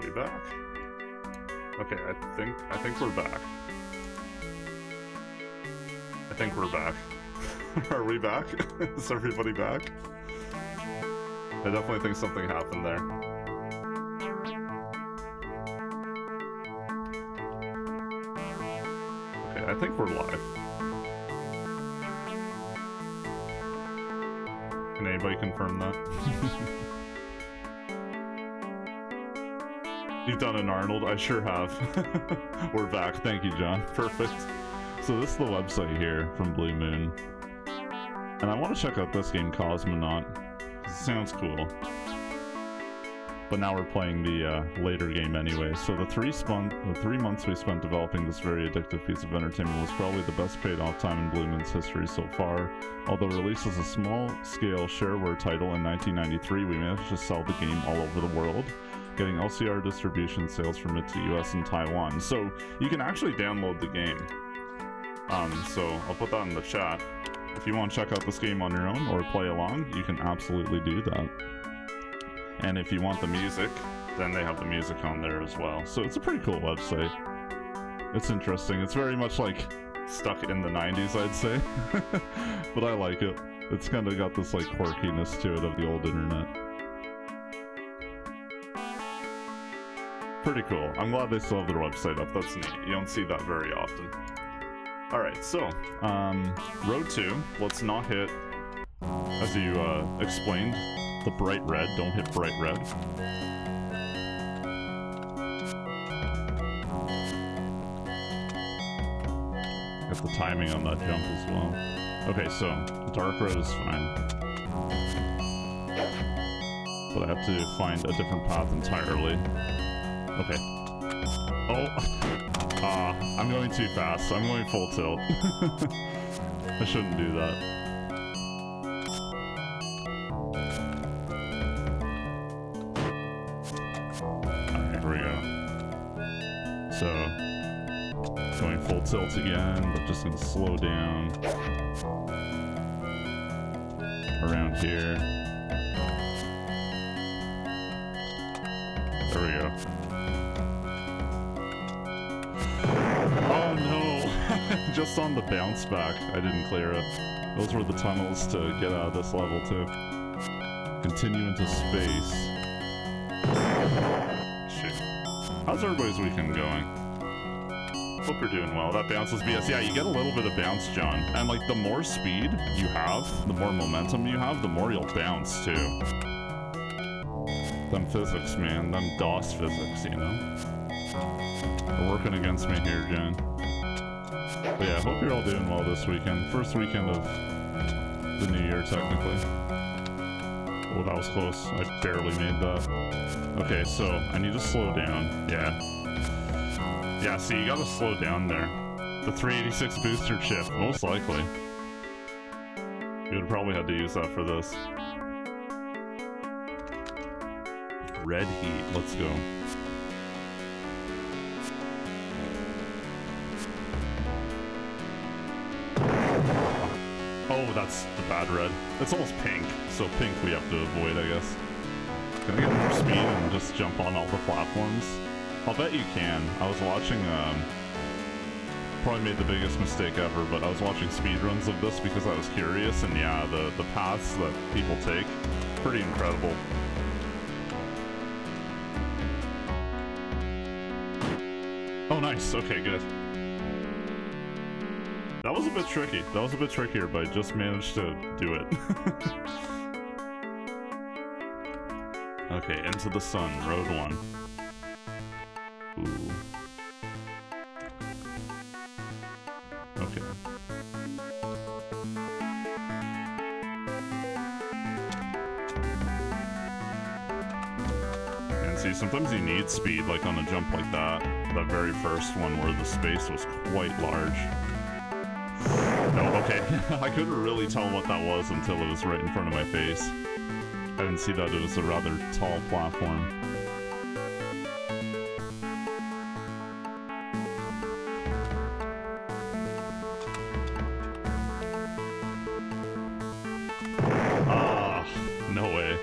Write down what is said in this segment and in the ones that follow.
we back? Okay, I think we're back. I think we're back. Are we back? Is everybody back? I definitely think something happened there. Okay, I think we're live. Can anybody confirm that? You've done an Arnold? I sure have. We're back. Thank you, John. Perfect. So this is the website here from Blue Moon. And I want to check out this game, Cosmonaut. It sounds cool. But now we're playing the later game anyway. So the 3 months we spent developing this very addictive piece of entertainment was probably the best paid off time in Blue Moon's history so far. Although released as a small-scale shareware title in 1993, we managed to sell the game all over the world, getting LCR distribution sales from it to US and Taiwan. So you can actually download the game. So I'll put that in the chat. If you want to check out this game on your own or play along, you can absolutely do that. And if you want the music, then they have the music on there as well. So it's a pretty cool website. It's interesting. It's very much like stuck in the 90s, I'd say. But I like it. It's kind of got this like quirkiness to it of the old internet. Pretty cool. I'm glad they still have their website up. That's neat. You don't see that very often. Alright, so, Road 2, let's not hit, as you explained, the bright red. Don't hit bright red. Get the timing on that jump as well. Okay, so, dark red is fine. But I have to find a different path entirely. Okay. Oh! I'm going too fast. I'm going full tilt. I shouldn't do that. Alright, here we go. So, going full tilt again, but just gonna slow down. Around here. There we go. Oh no! Just on the bounce back, I didn't clear it. Those were the tunnels to get out of this level too. Continue into space. Shoot. How's everybody's weekend going? Hope you're doing well. That bounce was BS. Yeah, you get a little bit of bounce, John. And like, the more speed you have, the more momentum you have, the more you'll bounce too. Them physics, man. Them DOS physics, you know? They're working against me here, Jen. But yeah, I hope you're all doing well this weekend. First weekend of the new year, technically. Oh, that was close. I barely made that. Okay, so I need to slow down. Yeah. Yeah, see, you gotta slow down there. The 386 booster chip, most likely. You would probably have to use that for this. Red heat, let's go. Oh, that's the bad red. It's almost pink, so pink we have to avoid, I guess. Can I get more speed and just jump on all the platforms? I'll bet you can. I was watching, probably made the biggest mistake ever, but I was watching speedruns of this because I was curious, and yeah, the paths that people take, pretty incredible. Oh, nice. Okay, good. That was a bit tricky. That was a bit trickier, but I just managed to do it. Okay, Into the Sun, Road 1. Ooh. Okay. And see, sometimes you need speed, like on a jump like that. That very first one where the space was quite large. No, okay. I couldn't really tell what that was until it was right in front of my face. I didn't see that it was a rather tall platform. Ah, no way.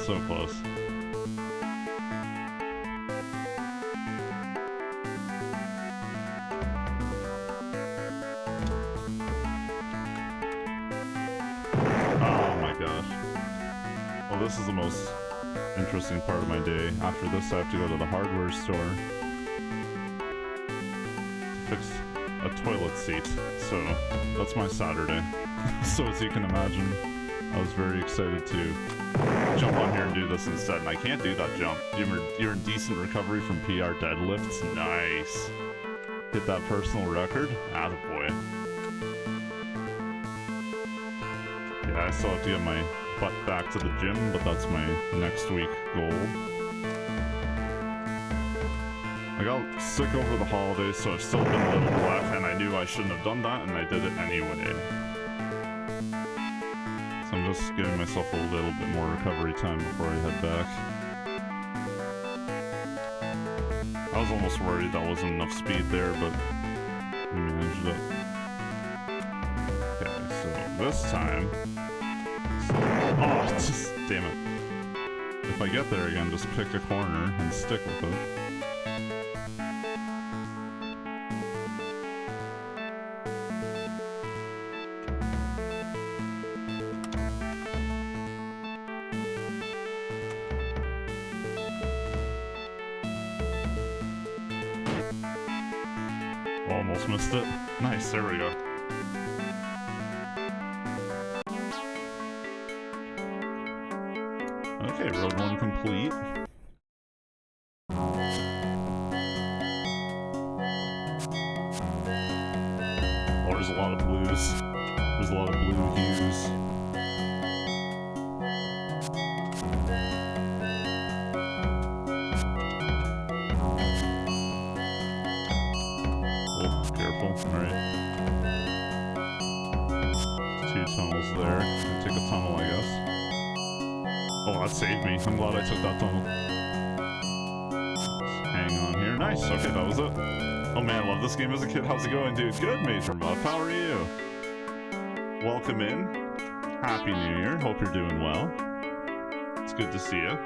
So close. Oh my gosh. Well, this is the most interesting part of my day. After this, I have to go to the hardware store to fix a toilet seat. So that's my Saturday. So as you can imagine, I was very excited to jump on here and do this instead, and I can't do that jump. You're in decent recovery from PR deadlifts. Nice. Hit that personal record. Attaboy. Yeah, I still have to get my butt back to the gym, but that's my next week goal. I got sick over the holidays, so I've still been a little black, and I knew I shouldn't have done that, and I did it anyway. So I'm just giving myself a little bit more recovery time before I head back. I was almost worried that wasn't enough speed there, but we managed it. Okay, so this time... Oh, just... damn it. If I get there again, just pick a corner and stick with it. Almost missed it. Nice, there we go. Okay, road 1 complete. Oh, there's a lot of blues. There's a lot of blue hues. Alright. 2 tunnels there. I'll take a tunnel, I guess. Oh, that saved me. I'm glad I took that tunnel. Just hang on here. Nice. Okay, that was it. Oh man, I love this game as a kid. How's it going, dude? Good, Major Muff. How are you? Welcome in. Happy New Year. Hope you're doing well. It's good to see you.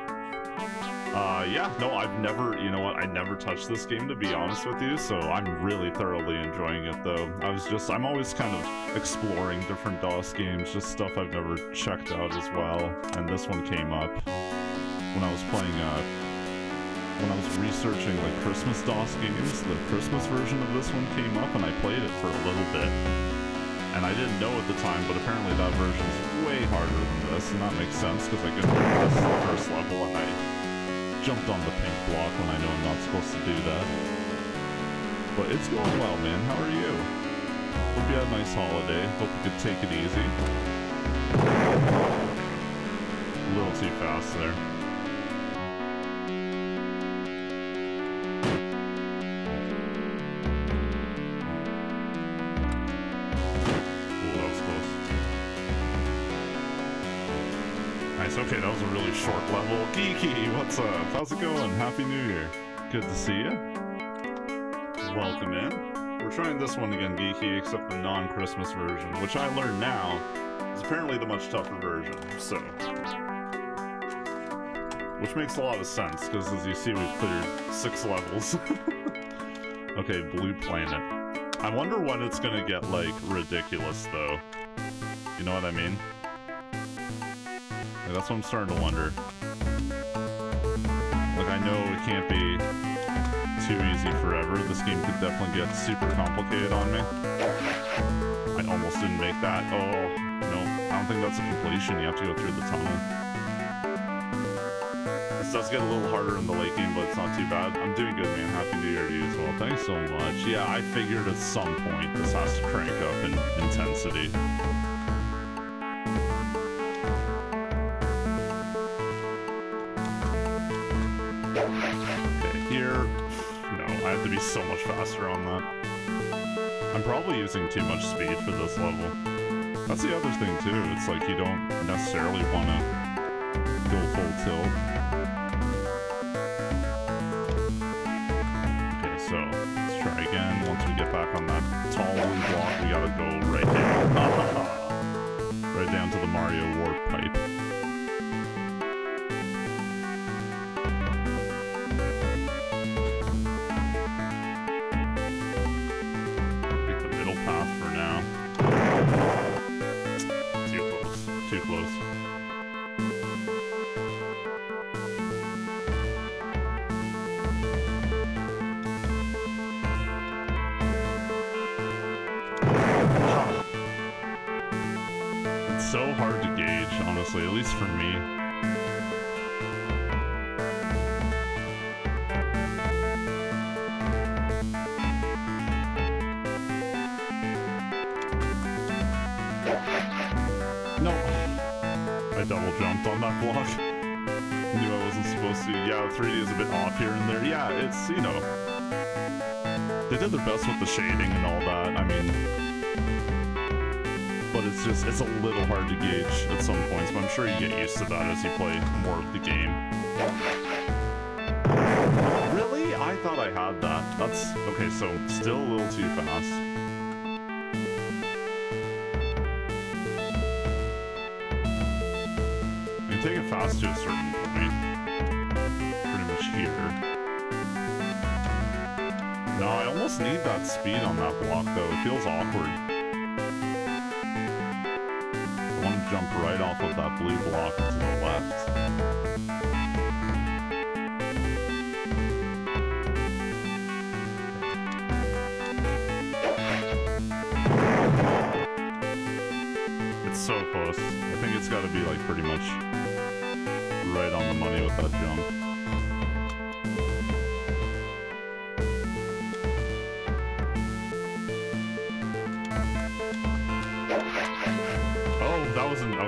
Yeah, no, I've never, you know what, I never touched this game, to be honest with you, so I'm really thoroughly enjoying it, though. I'm always kind of exploring different DOS games, just stuff I've never checked out as well, and this one came up when I was playing, when I was researching, like, Christmas DOS games. The Christmas version of this one came up, and I played it for a little bit, and I didn't know at the time, but apparently that version is way harder than this, and that makes sense, because I couldn't get past the first level, and I jumped on the pink block when I know I'm not supposed to do that. But it's going well, man. How are you? Hope you had a nice holiday. Hope you could take it easy. A little too fast there. Okay, that was a really short level. Geeky, what's up? How's it going? Happy New Year. Good to see you. Welcome in. We're trying this one again, Geeky, except the non-Christmas version, which I learned now is apparently the much tougher version, so. Which makes a lot of sense, because as you see, we've cleared 6 levels. Okay, Blue Planet. I wonder when it's gonna get, like, ridiculous, though. You know what I mean? That's what I'm starting to wonder. Like, I know it can't be too easy forever. This game could definitely get super complicated on me. I almost didn't make that. Oh, no. I don't think that's a completion. You have to go through the tunnel. This does get a little harder in the late game, but it's not too bad. I'm doing good, man. Happy New Year to you as well. Thanks so much. Yeah, I figured at some point this has to crank up in intensity. To be so much faster on that. I'm probably using too much speed for this level. That's the other thing too, it's like you don't necessarily want to go full tilt. Okay, so let's try again. Once we get back on that tall blue block, we gotta go right down. Right down to the Mario warp pipe. so hard to gauge, honestly, at least for me. No. I double jumped on that block. Knew I wasn't supposed to. Yeah, 3D is a bit off here and there. Yeah, it's, you know, they did their best with the shading and all that. I mean, but it's just, it's a little hard to gauge at some points, but I'm sure you get used to that as you play more of the game. Really? I thought I had that. That's, okay, so still a little too fast. I can take it fast to a certain point. Pretty much here. No, I almost need that speed on that block though. It feels awkward. I want to jump right off of that blue block to the left. It's so close. I think it's got to be like pretty much right on the money with that jump.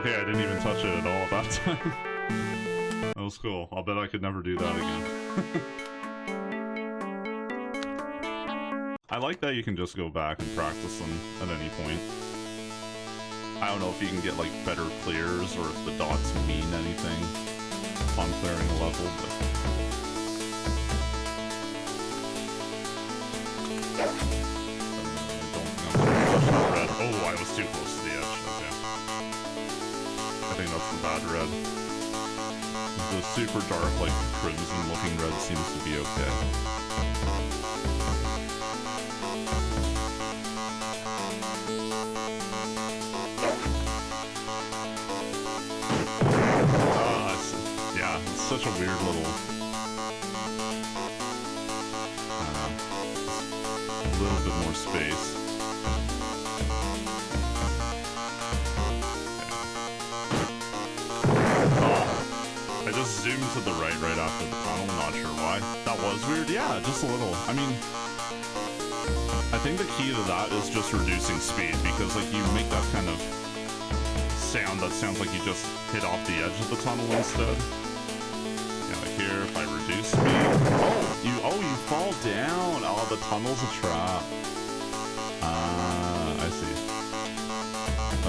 Okay, I didn't even touch it at all at that time. That was cool. I'll bet I could never do that again. I like that you can just go back and practice them at any point. I don't know if you can get like better clears or if the dots mean anything upon clearing a level, but... Oh, I was too close to the edge. Okay. I think that's the bad red. The super dark, like crimson looking red seems to be okay. Yeah, it's such a weird little... a little bit more space. Zoomed to the right after the tunnel, not sure why. That was weird, yeah, just a little. I mean, I think the key to that is just reducing speed, because like you make that kind of sound that sounds like you just hit off the edge of the tunnel instead. Yeah, like here, if I reduce speed... Oh, you fall down! Oh, the tunnel's a trap. I see.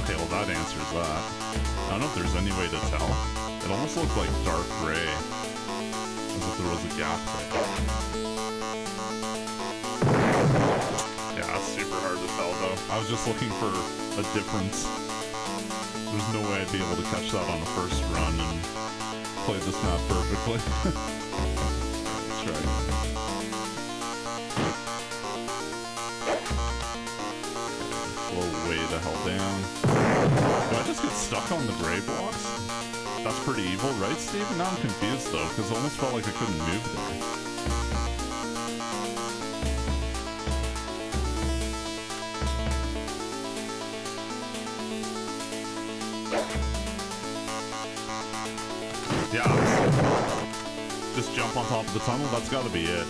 Okay, well that answers that. I don't know if there's any way to tell. It almost looked like dark gray, as if there was a gap there. Yeah, it's super hard to tell though. I was just looking for a difference. There's no way I'd be able to catch that on the first run and play this map perfectly. Let's try. Slow way the hell down. Do I just get stuck on the gray blocks? That's pretty evil, right, Steven? Now I'm confused, though, because it almost felt like I couldn't move there. Yeah, just jump on top of the tunnel, that's gotta be it.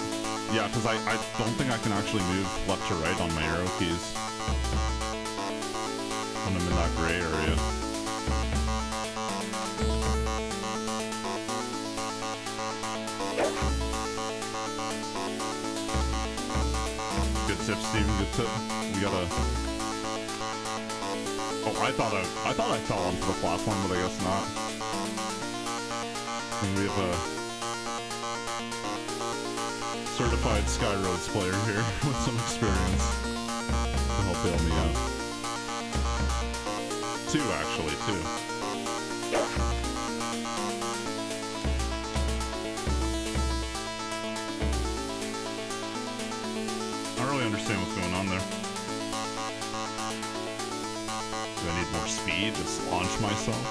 Yeah, because I don't think I can actually move left to right on my arrow keys when I'm in that gray area. Good tip, Steven, good tip. We gotta... Oh, I thought I fell onto the platform, but I guess not. And we have a certified SkyRoads player here with some experience to help bail me out. Two, actually, two. I don't really understand what's going on there. Do I need more speed? Just launch myself?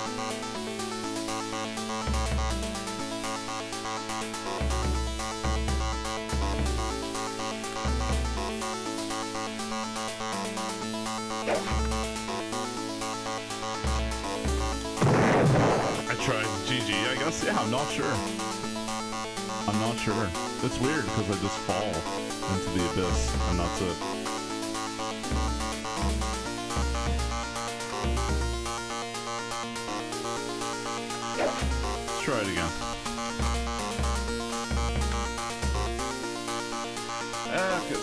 guess, yeah, I'm not sure. I'm not sure. It's weird because I just fall into the abyss, and that's it. Let's try it again.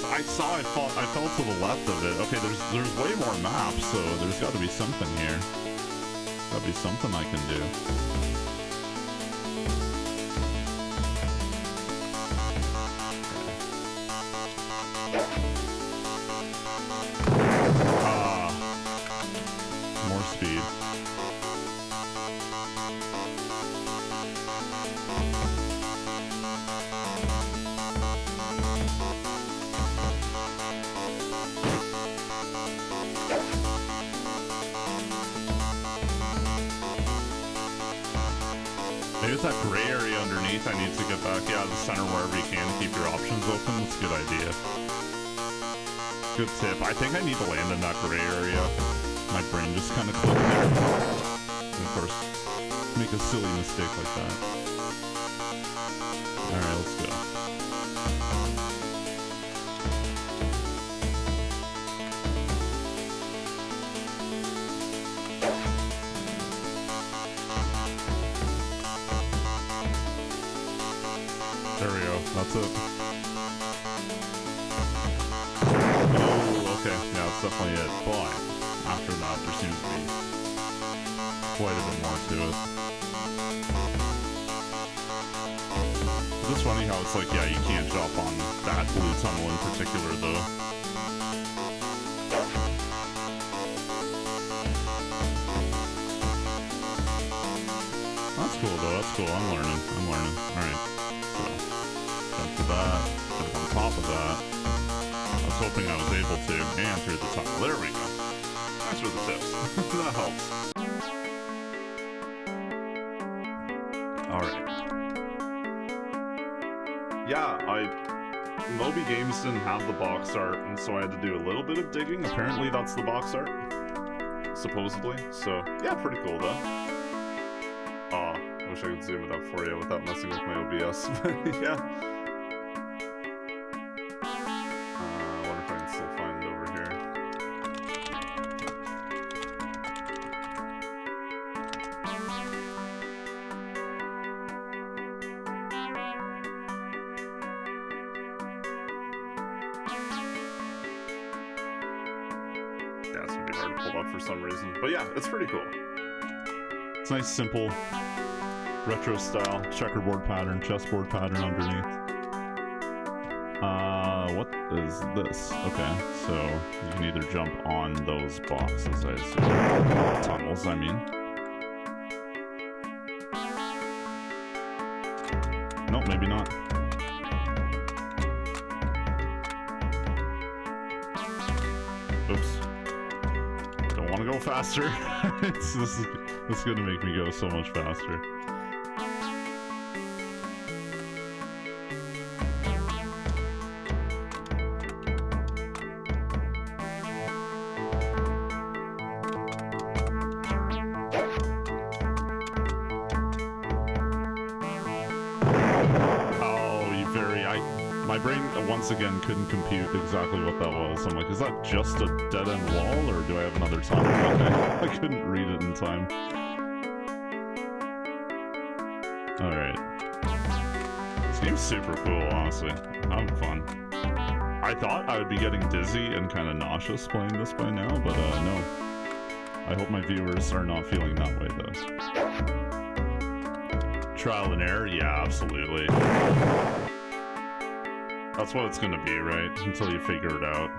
I fell to the left of it. Okay, there's way more maps, so there's got to be something here. Got to be something I can do. More speed. Maybe it's that gray area underneath I need to get back. Yeah, the center wherever you can. Keep your options open. That's a good idea. Good tip. I think I need to land in that gray area. My brain just kind of clicked there. And of course, make a silly mistake like that. Alright, let's go. There we go. That's it. Oh, okay. Yeah, that's definitely it. But after that, there seems to be quite a bit more to it. It's just funny how it's like, yeah, you can't jump on that blue tunnel in particular, though. That's cool, though. That's cool. I'm learning. Alright. So, jump to that. Jump on top of that. I was hoping I was able to. And through the tunnel. There we go. Thanks for the tips. That helps. Alright. Yeah, Moby Games didn't have the box art, and so I had to do a little bit of digging. Apparently that's the box art. Supposedly. So, yeah, pretty cool though. Wish I could zoom it up for you without messing with my OBS. Yeah. I wonder if I can still find it over here. Yeah, it's gonna be hard to pull up for some reason. But yeah, it's pretty cool. It's nice, simple, retro style, checkerboard pattern, chessboard pattern underneath. What is this? Okay, so you can either jump on those boxes, I assume. Tunnels, I mean. Nope, maybe not. Oops. Don't want to go faster. This is gonna make me go so much faster. My brain, once again, couldn't compute exactly what that was. I'm like, is that just a dead-end wall, or do I have another tunnel? Okay, I couldn't read it in time. Alright. This game's super cool, honestly. Having fun. I thought I would be getting dizzy and kind of nauseous playing this by now, but no. I hope my viewers are not feeling that way, though. Trial and error? Yeah, absolutely. That's what it's gonna be, right? Until you figure it out.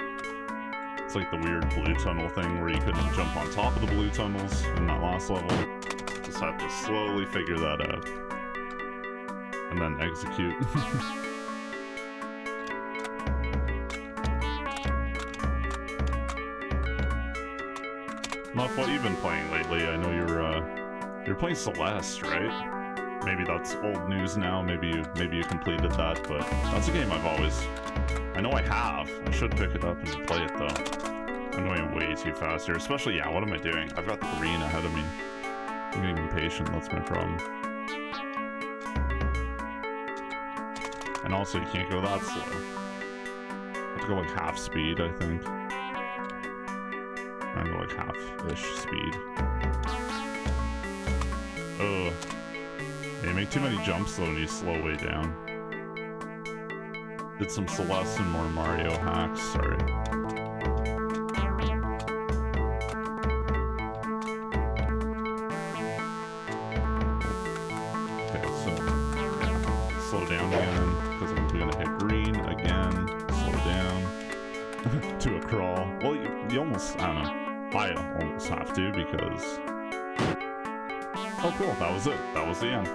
It's like the weird blue tunnel thing where you couldn't jump on top of the blue tunnels in that last level. Just have to slowly figure that out. And then execute. Muff, what you've been playing lately? I know you're playing Celeste, right? Maybe that's old news now, maybe you completed that, but that's a game I know I have. I should pick it up and play it though. I'm going way too fast here, especially, yeah, what am I doing? I've got the green ahead of me. I'm getting impatient, that's my problem. And also, you can't go that slow. You have to go like half speed, I think. I go like half-ish speed. Ugh. Yeah, you make too many jumps though and you slow way down. Did some Celeste and more Mario hacks, sorry. Okay, so yeah. Slow down again, because I'm gonna hit green again. Slow down to a crawl. Well, you almost, I don't know. I almost have to because... Oh cool, that was it. That was the end.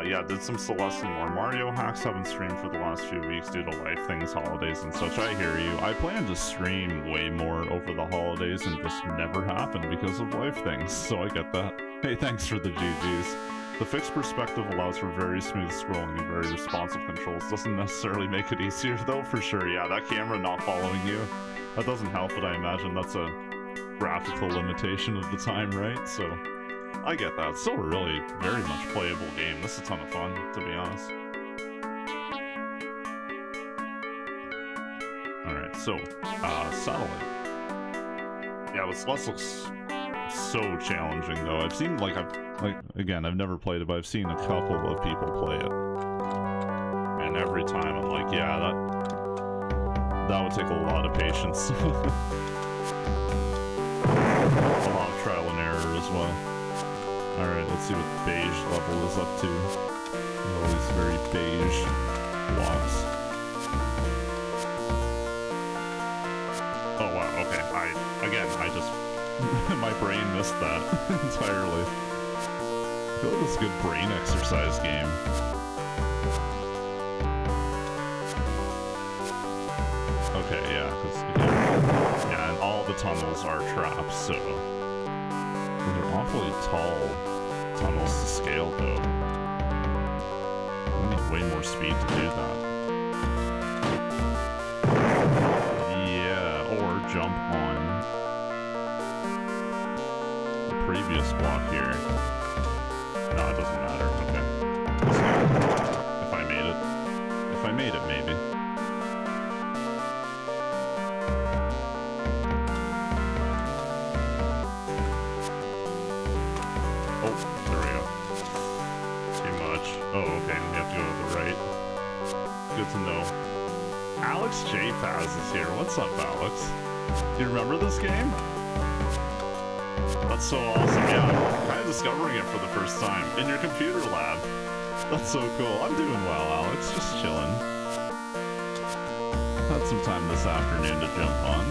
Yeah, did some Celeste and more Mario hacks. Haven't streamed for the last few weeks due to life things, holidays and such. I hear you. I plan to stream way more over the holidays and just never happen because of life things, so I get that. Hey, thanks for the GGs. The fixed perspective allows for very smooth scrolling and very responsive controls. Doesn't necessarily make it easier though, for sure. Yeah, that camera not following you, that doesn't help, but I imagine that's a graphical limitation of the time, right? So... I get that. It's still a really very much playable game. This is a ton of fun, to be honest. Alright, so, Satellite. Yeah, this looks so challenging, though. I've seen, again, I've never played it, but I've seen a couple of people play it. And every time I'm like, yeah, that would take a lot of patience. A lot of trial and error as well. Alright, let's see what beige level is up to. All these very beige blocks. Oh wow, okay. I just... my brain missed that entirely. I feel like this is a good brain exercise game. Okay, yeah, because... Yeah, and all the tunnels are traps, so... They're awfully tall tunnels to scale, though. I need way more speed to do that. Yeah, or jump on the previous block here. No, it doesn't matter. Okay. If I made it. If I made it, maybe. Alex J. Paz is here. What's up, Alex? Do you remember this game? That's so awesome. Yeah, I'm kind of discovering it for the first time in your computer lab. That's so cool. I'm doing well, Alex. Just chilling. Had some time this afternoon to jump on.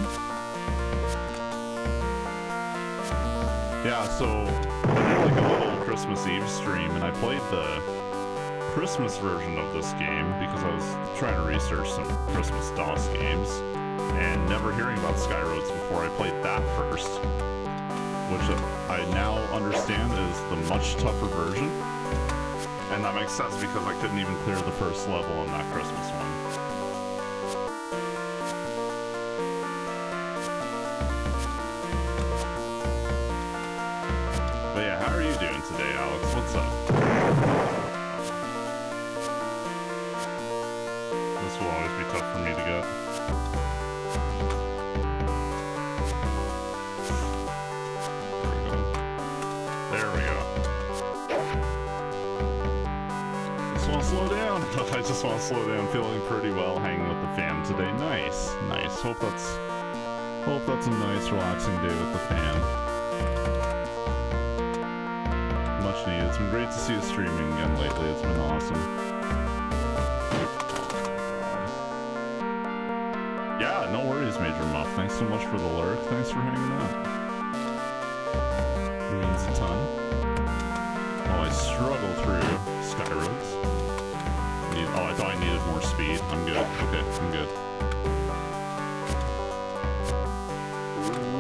Yeah, so I did like a little Christmas Eve stream, and I played the Christmas version of this game because I was trying to research some Christmas DOS games and never hearing about SkyRoads before I played that first, which I now understand is the much tougher version, and that makes sense because I couldn't even clear the first level on that Christmas one. But yeah, how are you doing today, Alex? What's up? This will always be tough for me to get. There we go. Just want to slow down. I just want to slow down. Feeling pretty well hanging with the fam today. Nice, nice. Hope that's a nice, relaxing day with the fam. Much needed. It's been great to see you streaming again lately. It's been awesome. Yeah, no worries, Major Muff. Thanks so much for the lurk. Thanks for hanging out. It means a ton. Oh, I struggle through SkyRoads. Oh, I thought I needed more speed. I'm good. Okay, I'm good.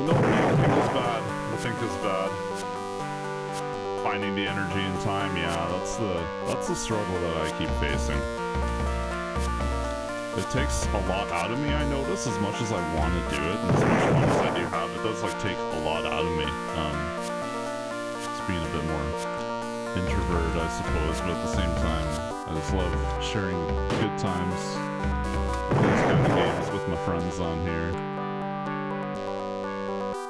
No, the pink is bad. The pink is bad. Finding the energy and time, yeah, that's the struggle that I keep facing. It takes a lot out of me, I notice, as much as I want to do it, and as much fun as I do have, it does, like, take a lot out of me. Just being a bit more introvert, I suppose, but at the same time, I just love sharing good times with these kind of games with my friends on here.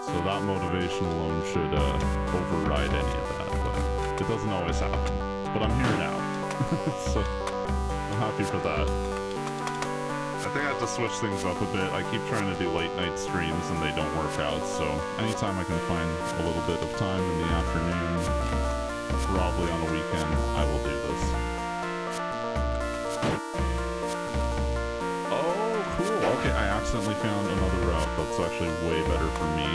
So that motivation alone should override any of that, but it doesn't always happen. But I'm here now, so I'm happy for that. I think I have to switch things up a bit. I keep trying to do late night streams and they don't work out, so anytime I can find a little bit of time in the afternoon, probably on a weekend, I will do this. Oh, cool. Okay, I accidentally found another route that's actually way better for me.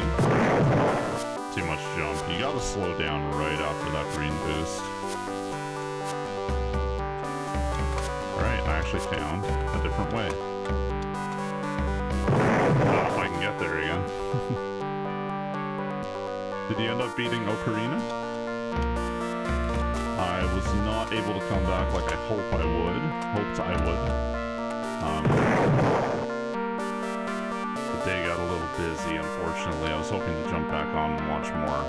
Too much jump. You gotta slow down right after that green boost. Alright, I actually found a different way. If I can get there again. Did you end up beating Ocarina? I was not able to come back like I hoped I would. The day got a little busy, unfortunately. I was hoping to jump back on and watch more.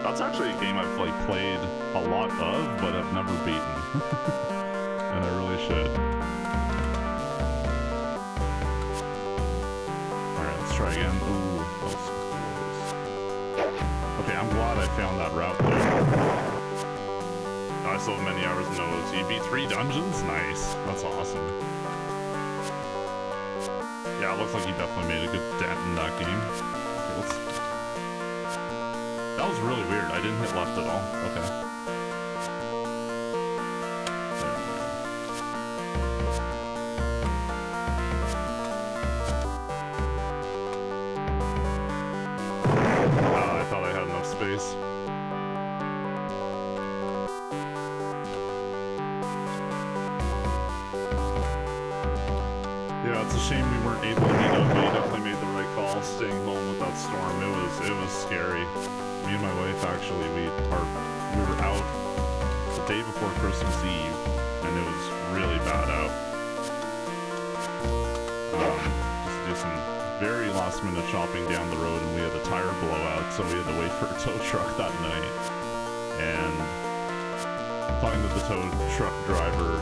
That's actually a game I've like played a lot of, but I've never beaten. And I really should. Try again. Ooh, that was close. Okay, I'm glad I found that route there. I still have many hours in those. You beat 3 dungeons? Nice. That's awesome. Yeah, it looks like you definitely made a good dent in that game. Okay, that was really weird. I didn't hit left at all. Okay. Space. Yeah, it's a shame we weren't able to meet up, but you definitely made the right call staying home with that storm. It was scary. Me and my wife actually we were out the day before Christmas Eve, and it was really bad out. Just do some very last minute shopping down the road, and we had a tire blowout, so we had to wait for a tow truck that night. And talking to the tow truck driver,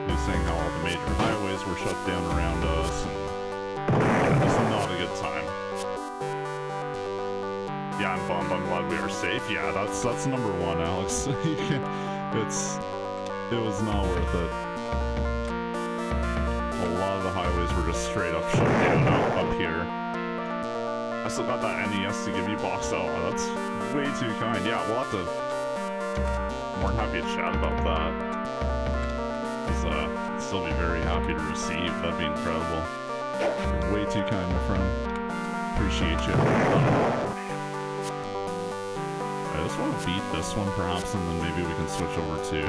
he was saying how all the major highways were shut down around us, and yeah, just not a good time. Yeah, I'm bummed. I'm glad we are safe. Yeah, that's number one, Alex. It was not worth it. A lot of the highways were just straight up shut down up here. I still got that NES to give you boxed out. Oh, that's way too kind. Yeah, we'll have to... more than happy to chat about that. I'd still be very happy to receive. That'd be incredible. You're way too kind, my friend. Appreciate you. I just want to beat this one, perhaps, and then maybe we can switch over to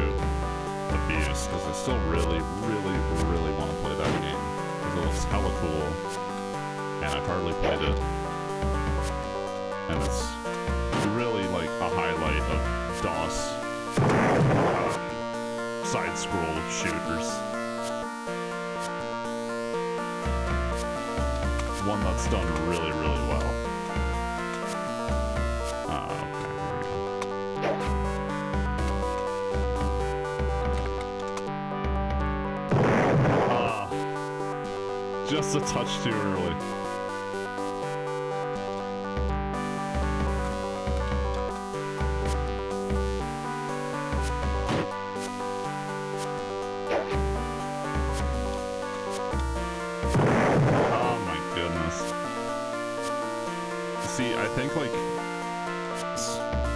Abuse, because I still really, really, really want to play that game. Because it looks hella cool, and I've hardly played it. And it's really like a highlight of DOS side-scroll shooters. One that's done really, really well. Okay, here we go. Just a touch too early.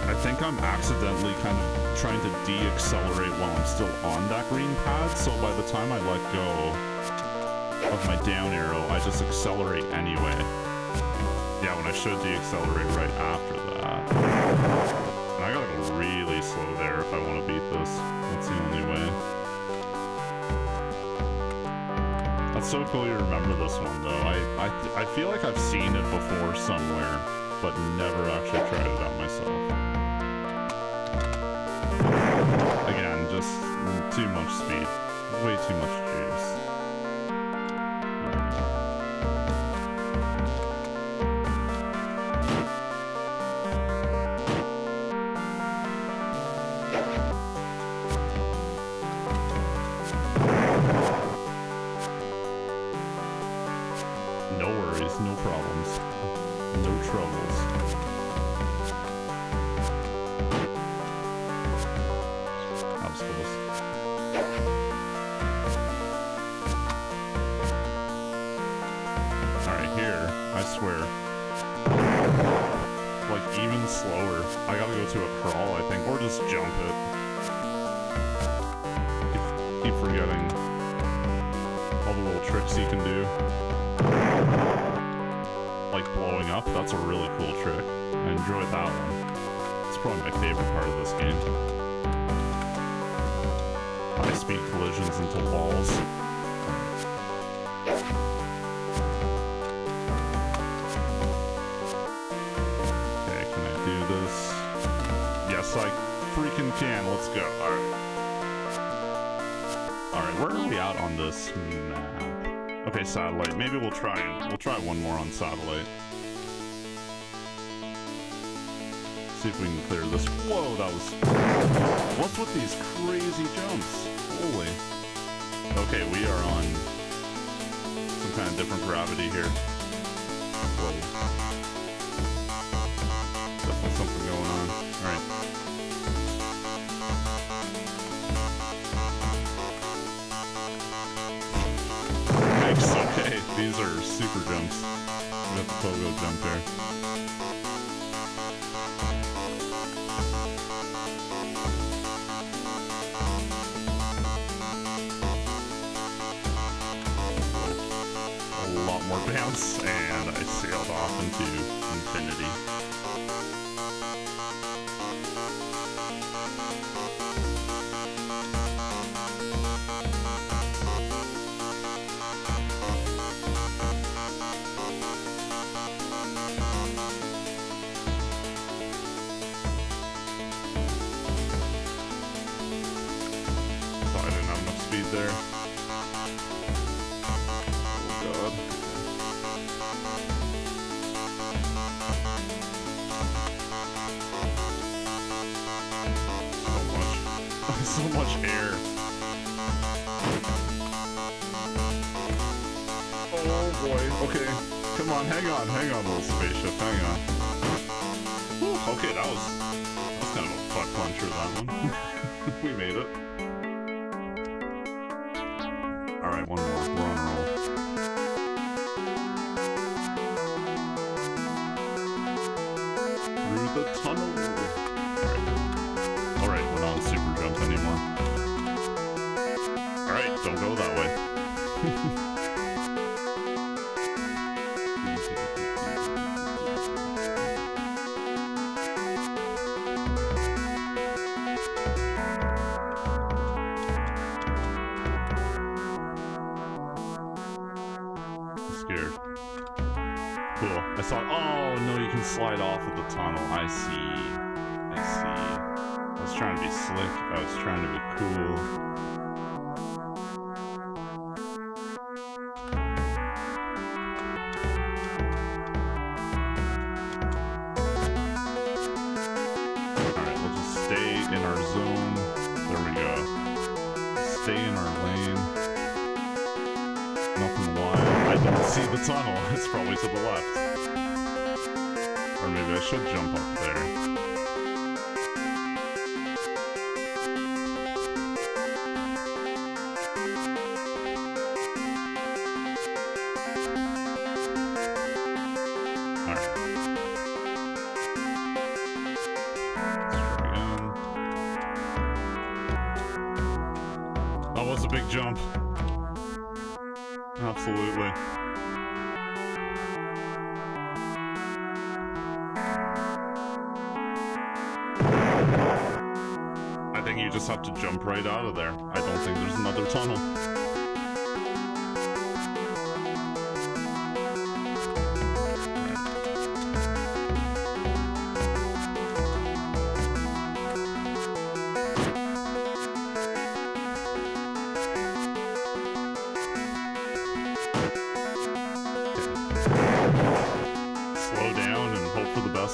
I think I'm accidentally kind of trying to de-accelerate while I'm still on that green pad, so by the time I let go of my down arrow, I just accelerate anyway. Yeah, when I should de-accelerate right after that. And I gotta go really slow there if I want to beat this. That's the only way. That's so cool you remember this one, though. I feel like I've seen it before somewhere, but never actually tried it out myself. Again, just too much speed. Way too much juice. even slower. I gotta go to a crawl, I think, or just jump it. Keep forgetting all the little tricks you can do. Like blowing up, that's a really cool trick. I enjoyed that one. It's probably my favorite part of this game. High-speed collisions into walls. Okay, can I do this? Yes, I freaking can. Let's go. Alright. Alright, where are we at on this map? Okay, satellite. Maybe we'll try one more on satellite. See if we can clear this. Whoa, that was... What's with these crazy jumps? Holy. Okay, we are on some kind of different gravity here. Whoa. Definitely something going on. Alright. Yikes, okay. These are super jumps. We got the pogo jump there. Bounce, and I sailed off into infinity. Thought I didn't have enough speed there. Oh god. So much air. Oh boy. Okay. Come on, hang on, little spaceship, hang on. Whew, okay, that was kind of a butt puncher, that one. We made it. Alright, one more. We're on a roll. Through the tunnel. Alright, we're not on super jump anymore. Alright, don't go that way. I'm scared. Cool. I saw. Oh no, you can slide off of the tunnel. I see. I was trying to be slick. I was trying to be cool. Alright, we'll just stay in our zone. There we go. Stay in our lane. Nothing wild. I don't see the tunnel. It's probably to the left. Or maybe I should jump up there. That was a big jump. Absolutely. I think you just have to jump right out of there. I don't think there's another tunnel.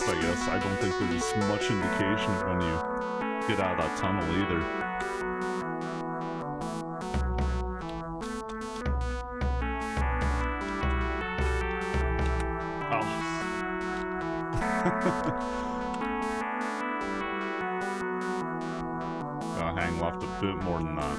I guess. I don't think there's much indication of when you get out of that tunnel either. Oh. Gotta hang left a bit more than that.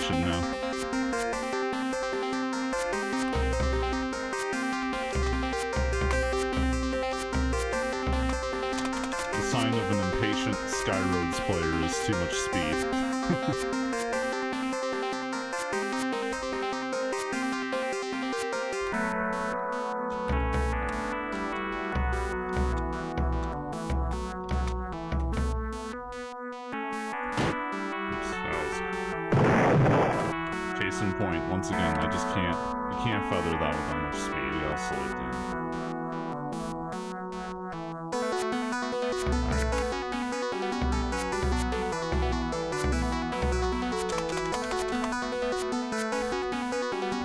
impatient now. The sign of an impatient SkyRoads player is too much speed. Case in point, once again, I just can't, you can't feather that with that much speed, you gotta slow it down. Alright.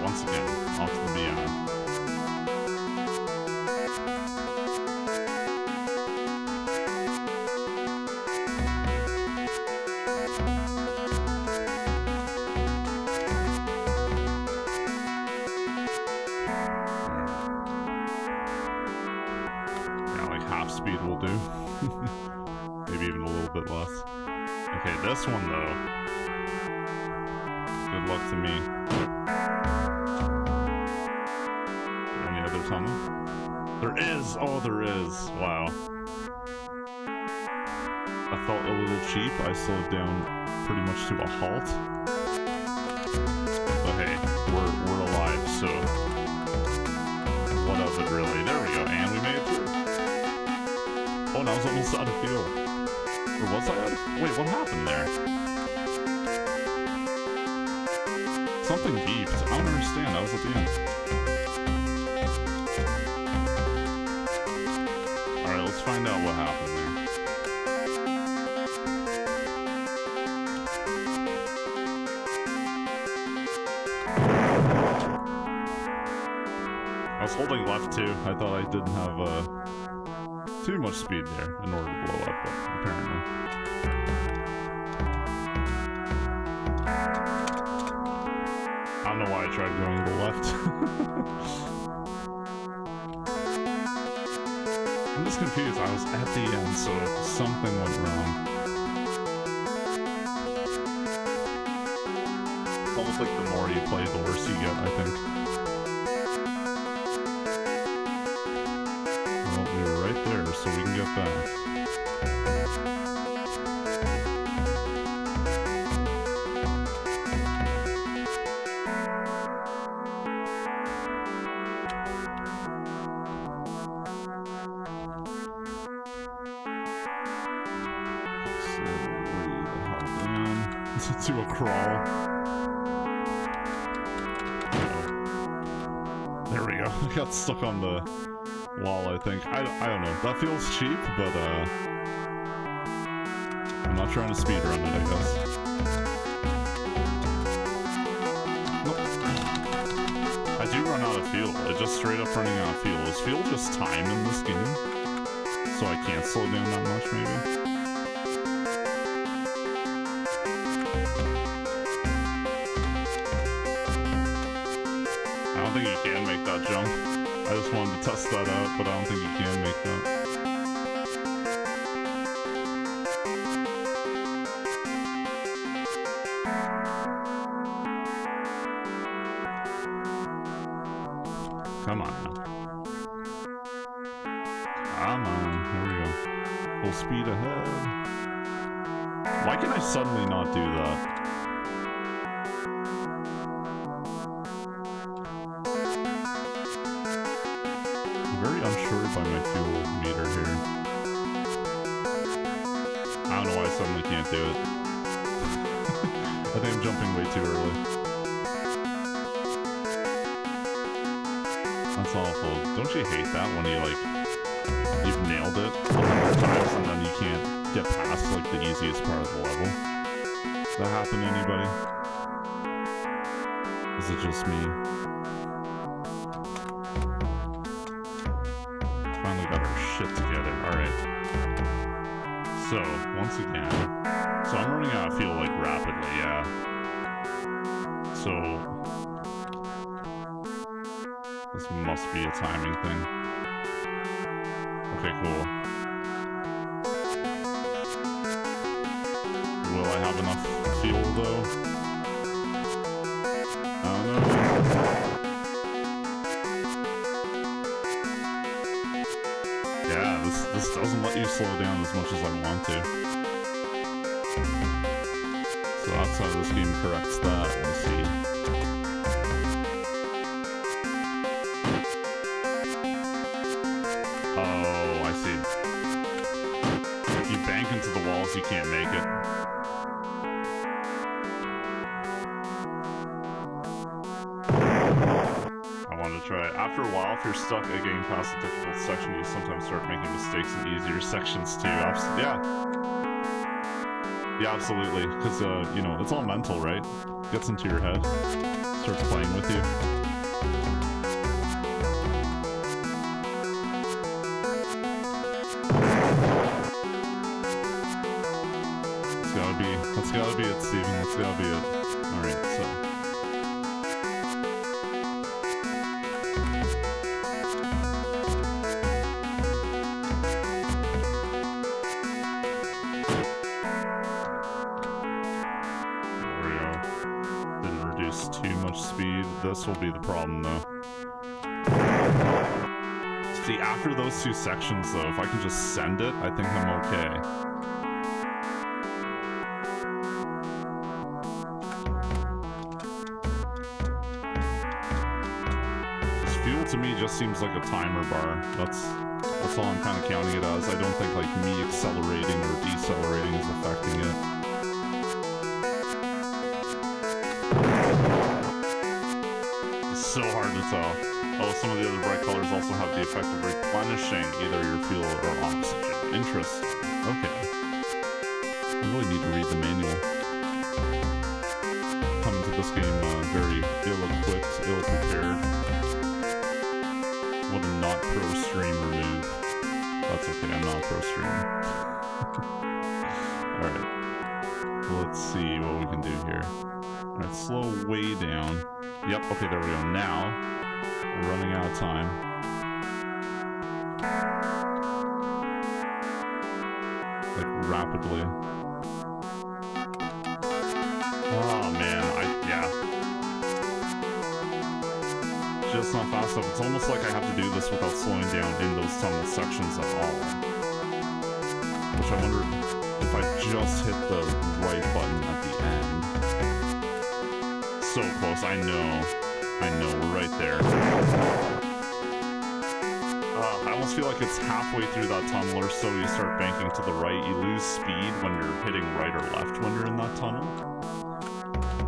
Once again, off to the beyond. Speed will do. Maybe even a little bit less. Okay, this one though. Good luck to me. Any other tunnel? There is! Oh, there is! Wow. I felt a little cheap. I slowed down pretty much to a halt. But hey, we're alive, so what of it really? There we go, and we made it through. Oh, and I was almost out of fuel. Or was I out of... Wait, what happened there? Something beeped. I don't understand. I was at the end. Alright, let's find out what happened there. I was holding left too. I thought I didn't have too much speed there in order to blow up, but apparently. I don't know why I tried going to the left. I'm just confused. I was at the end, so something went wrong. It's almost like the more you play, the worse you get, I think. We were right there, so we can get back. Slowly the hell down to a crawl. There we go. I got stuck on the wall, I think. I don't know. That feels cheap, but I'm not trying to speedrun it, I guess. Nope. I do run out of fuel. It's just straight up running out of fuel. Is fuel just time in this game? So I can't slow down that much, maybe? I don't think you can make that jump. I just wanted to test that out, but I don't think you can make that. Come on now. Come on, here we go. Full speed ahead. Why can I suddenly not do that? Very unsure by my fuel meter here. I don't know why I suddenly can't do it. I think I'm jumping way too early. That's awful. Don't you hate that when you, like, you've nailed it 100 times and then you can't get past, like, the easiest part of the level? Does that happen to anybody? Is it just me? Finally got our shit together. Alright. So, once again. So I'm running out of fuel, like, rapidly, yeah. So this must be a timing thing. Okay, cool. Will I have enough fuel, though? Yeah, this doesn't let you slow down as much as I want to. So that's how this game corrects that, I see. Oh, I see. If you bank into the walls, you can't make it. Try it. After a while, if you're stuck getting past a difficult section, you sometimes start making mistakes in easier sections too. Yeah, absolutely. Because you know, it's all mental, right? Gets into your head, starts playing with you. That's gotta be it, Steven. That's gotta be it. All right, so. This will be the problem, though. See, after those two sections, though, if I can just send it, I think I'm okay. This fuel, to me, just seems like a timer bar. That's all I'm kind of counting it as. I don't think, like, me accelerating or decelerating is affecting it. So hard to tell. Oh, some of the other bright colors also have the effect of replenishing either your fuel or oxygen. Interesting. Okay. I really need to read the manual. Coming to this game very ill-equipped, ill-prepared. What a not pro streamer move. That's okay, I'm not a pro streamer. Alright. Let's see what we can do here. Alright, slow way down. Yep, okay, there we go. Now, we're running out of time. Like, rapidly. Oh, man, yeah. Just not fast enough. It's almost like I have to do this without slowing down in those tunnel sections at all. Which I wonder if I just hit the right button at the end. So close, I know, we're right there. I almost feel like it's halfway through that tunnel or so. You start banking to the right, you lose speed when you're hitting right or left when you're in that tunnel.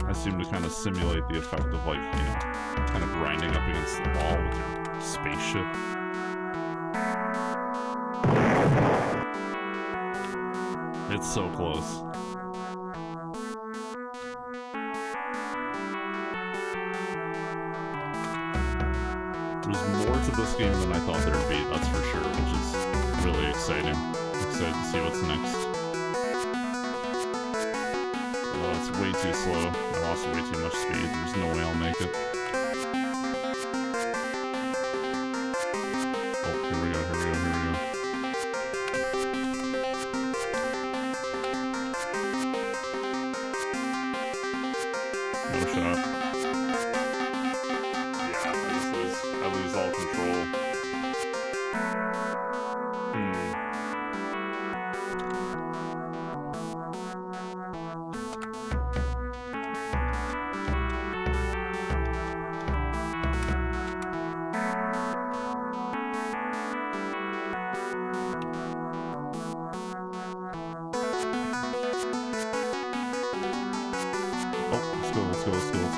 I seem to kind of simulate the effect of, like, you know, kind of grinding up against the wall with your spaceship. It's so close. There's more to this game than I thought there'd be, that's for sure, which is really exciting. Excited to see what's next. Oh, it's way too slow. I lost way too much speed. There's no way I'll make it. Oh, here we go. No shot. I lose all control.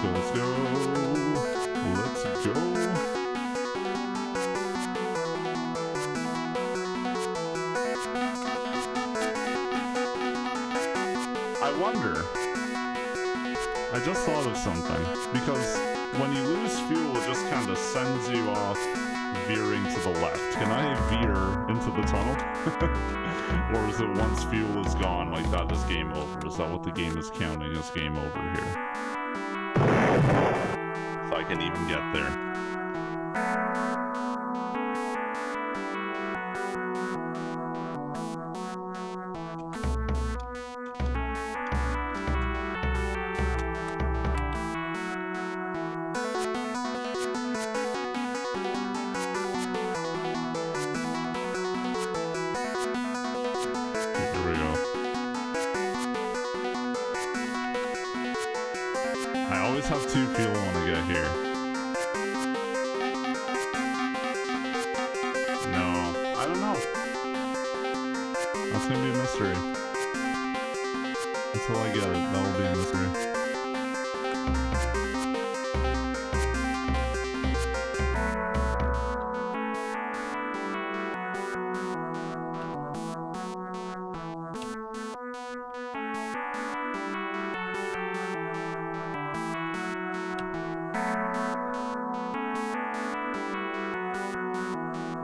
Let's go. I wonder. I just thought of something. Because when you lose fuel, it just kind of sends you off veering to the left. Can I veer into the tunnel? Or is it once fuel is gone, like that is game over? Is that what the game is counting as game over here? If I can even get there. have 2 fuel when I get here. No, I don't know. That's gonna be a mystery. Until I get it, that will be a mystery.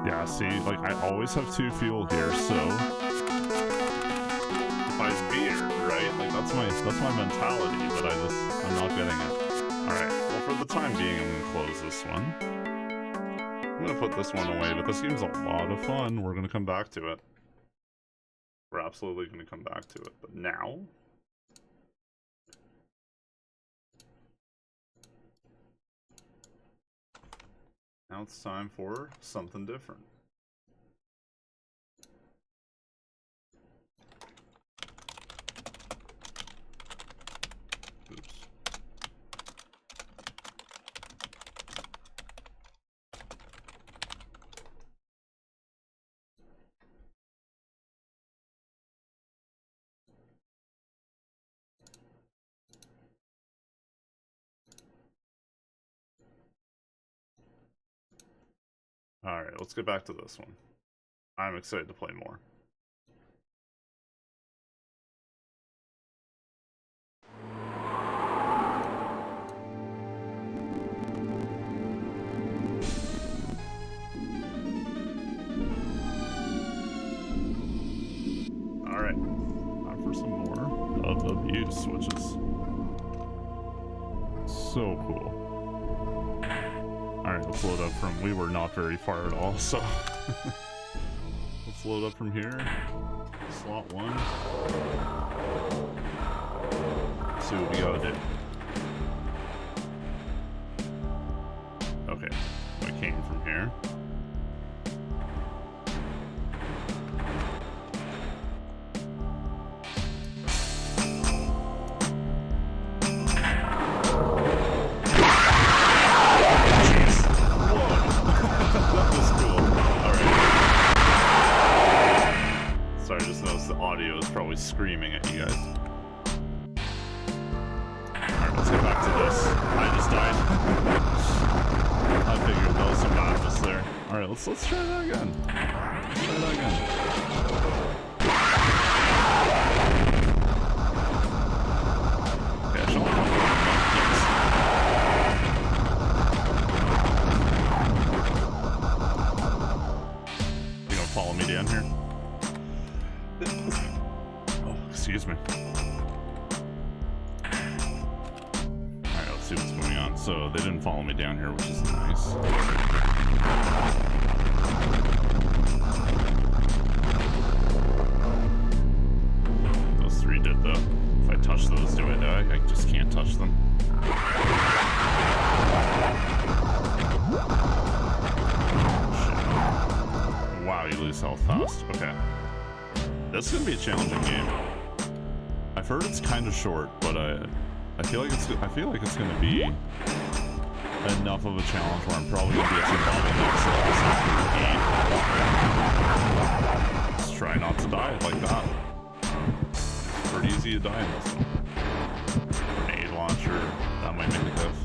Yeah, see, like, I always have 2 fuel here, so if I veer, right, like, that's my mentality, but I'm not getting it. Alright, well, for the time being, I'm gonna close this one. I'm gonna put this one away, but this game's a lot of fun. We're gonna come back to it. We're absolutely gonna come back to it, but now... Now it's time for something different. Oops. Alright, let's get back to this one. I'm excited to play more. Alright, time for some more of Abuse, which is so cool. Alright, let's load up from... We were not very far at all, so... Let's load up from here. Slot 1. See what we gotta do. Okay, I came from here. Screaming at you guys. Alright, let's get back to this. I just died. I figured there was some madness there. Alright, let's try that again. Let's try that again. Okay, I shall not you gonna follow me down here? Excuse me. Alright, let's see what's going on. So, they didn't follow me down here, which is nice. Those 3 did, though. If I touch those, do I die? I just can't touch them. Shit. Wow, you lose health fast. Okay. This is gonna be a challenging game. I've heard it's kind of short, but I feel like it's gonna be enough of a challenge where I'm probably gonna be at some bottlenecks. Let's try not to die like that. It's pretty easy to die in this one. Grenade launcher, that might make a diff.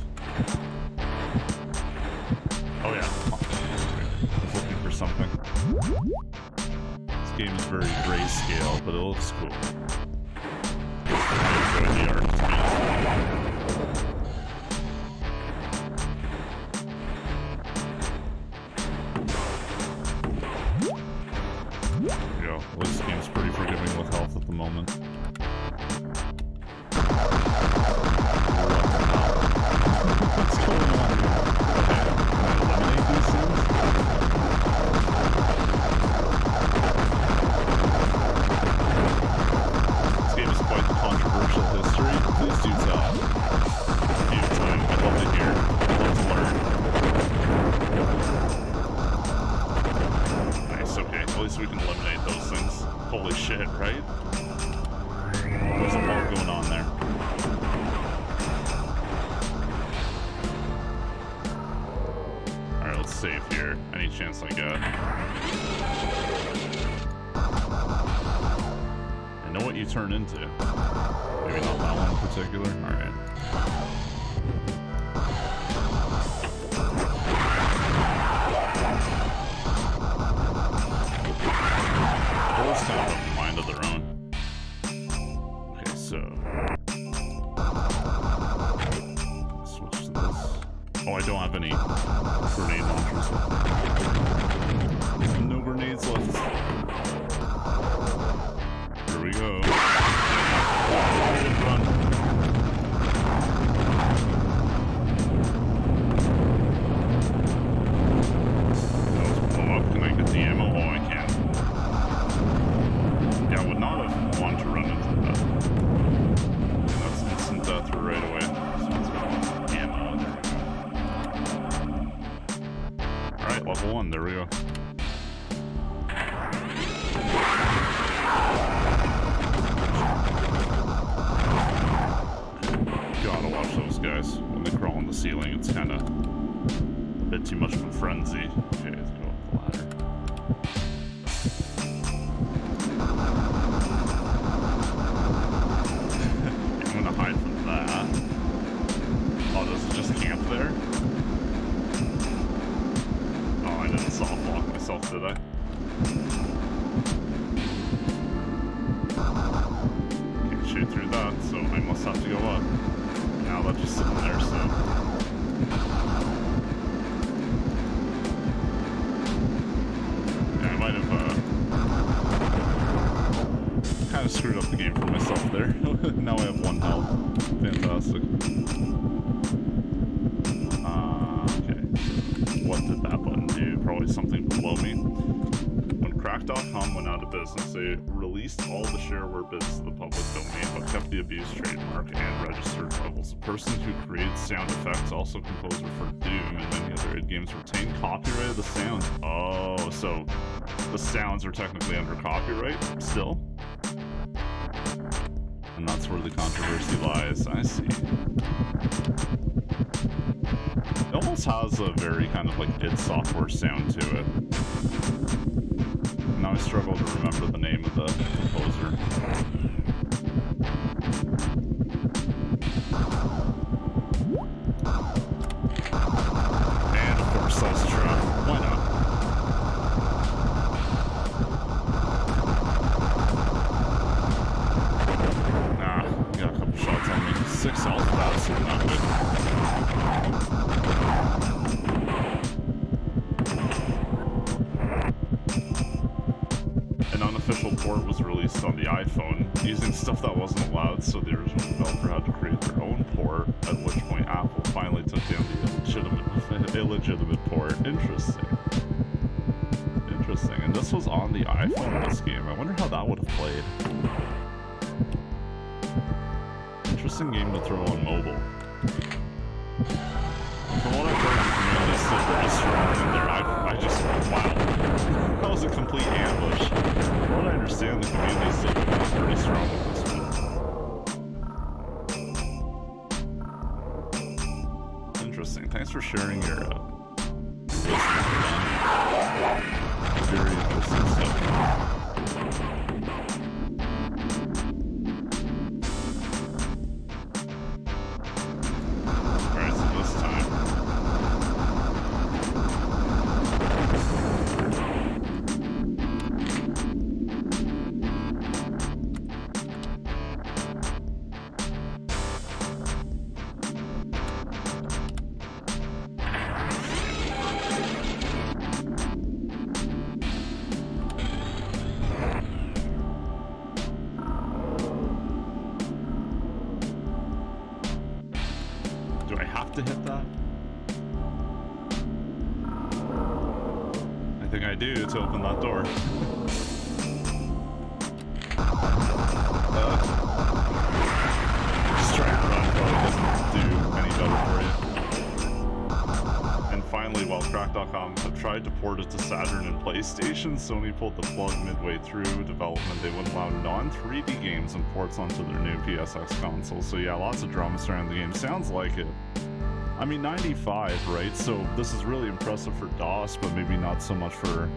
Oh yeah, I was looking for something. This game is very grayscale, but it looks cool. Yo, this game's pretty forgiving with health at the moment. What's going on here? Okay, can I eliminate these things? This game is quite the controversial history. Please do tell. If you have time, I'd love to hear. I'd love to learn. Nice, okay. At least we can eliminate those things. Holy shit, right? There's a lot going on there. chance I get. I know what you turn into. Maybe not that one in particular. Alright. It's kind of a mind of their own. Okay, so switch to this. Oh, I don't have any grenade launchers left. No grenades left. Here we go. Run. Those blow up. Can I get the ammo? Oh, I can. Yeah, I would not have wanted to run into that. That's instant death right away. So let's go ammo. Alright, level 1, there we go. Gotta watch those guys. When they crawl on the ceiling, it's kinda a bit too much of a frenzy. Okay, let's go up the ladder. I'm gonna hide from that. Oh, does it just camp there? Oh, I didn't soft lock myself, did I? Can't shoot through that, so I must have to go up. Now that's just sitting there, so... Yeah, I might have, kind of screwed up the game for myself there. Now I have 1 health. Fantastic. Okay, so what did that button do? Probably something below me. When Crack.com went out of business, they released all the shareware bits to the public domain, but kept the abused trademark and registered levels. The person who created sound effects, also composer for Doom and many other id games, retained copyright of the sounds. Oh, so the sounds are technically under copyright still? And that's where the controversy lies. I see. It almost has a very kind of like id Software sound to it. Now I struggle to remember the name of the composer. And of course that's trap. Why not? Nah, got a couple shots on me. 6 health, that's not good. An unofficial port was released on the iPhone using stuff that wasn't allowed, so the original developer had to create their own port, at which point Apple finally took down the illegitimate port. Interesting. Interesting. And this was on the iPhone, this game. I wonder how that would have played. Interesting game to throw on mobile. From what I've heard, the community is still very strong in there. I just, wow. That was a complete ambush. From what I understand, the community is still pretty strong with this one. Interesting. Thanks for sharing your listening. Very interesting stuff. Alright, so this time. Do I have to hit that? I think I do to open that door. Just trying to run probably doesn't do any better for you. And finally, while Crack.com had tried to port it to Saturn and PlayStation, Sony pulled the plug midway through development. They wouldn't allow non-3D games and ports onto their new PSX console. So yeah, lots of drama surrounding the game. Sounds like it. I mean, 95, right? So this is really impressive for DOS, but maybe not so much for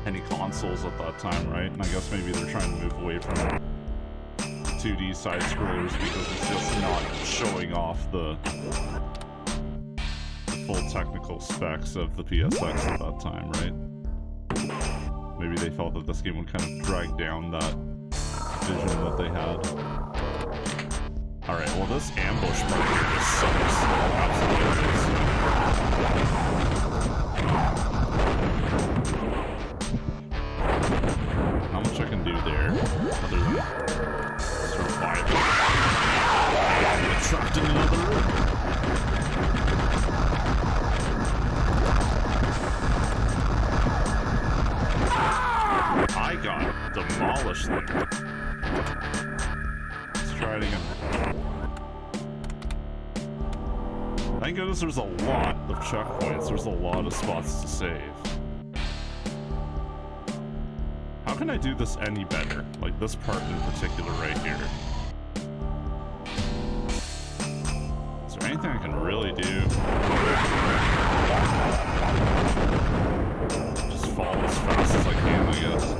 any consoles at that time, right? And I guess maybe they're trying to move away from 2D side-scrollers because it's just not showing off the full technical specs of the PSX at that time, right? Maybe they felt that this game would kind of drag down that vision that they had. Alright, well this ambush part here just sucks. Absolutely. Not much I can do there, other than survive. Get trapped in another room. I got demolished there. Let's try it again. Thank goodness there's a lot of checkpoints. There's a lot of spots to save. How can I do this any better? Like this part in particular right here. Is there anything I can really do? Just fall as fast as I can, I guess.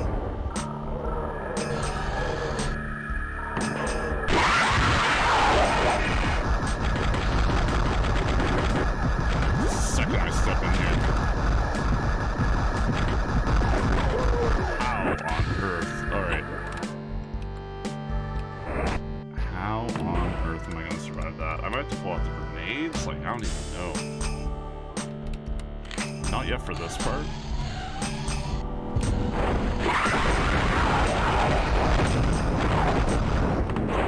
For this part.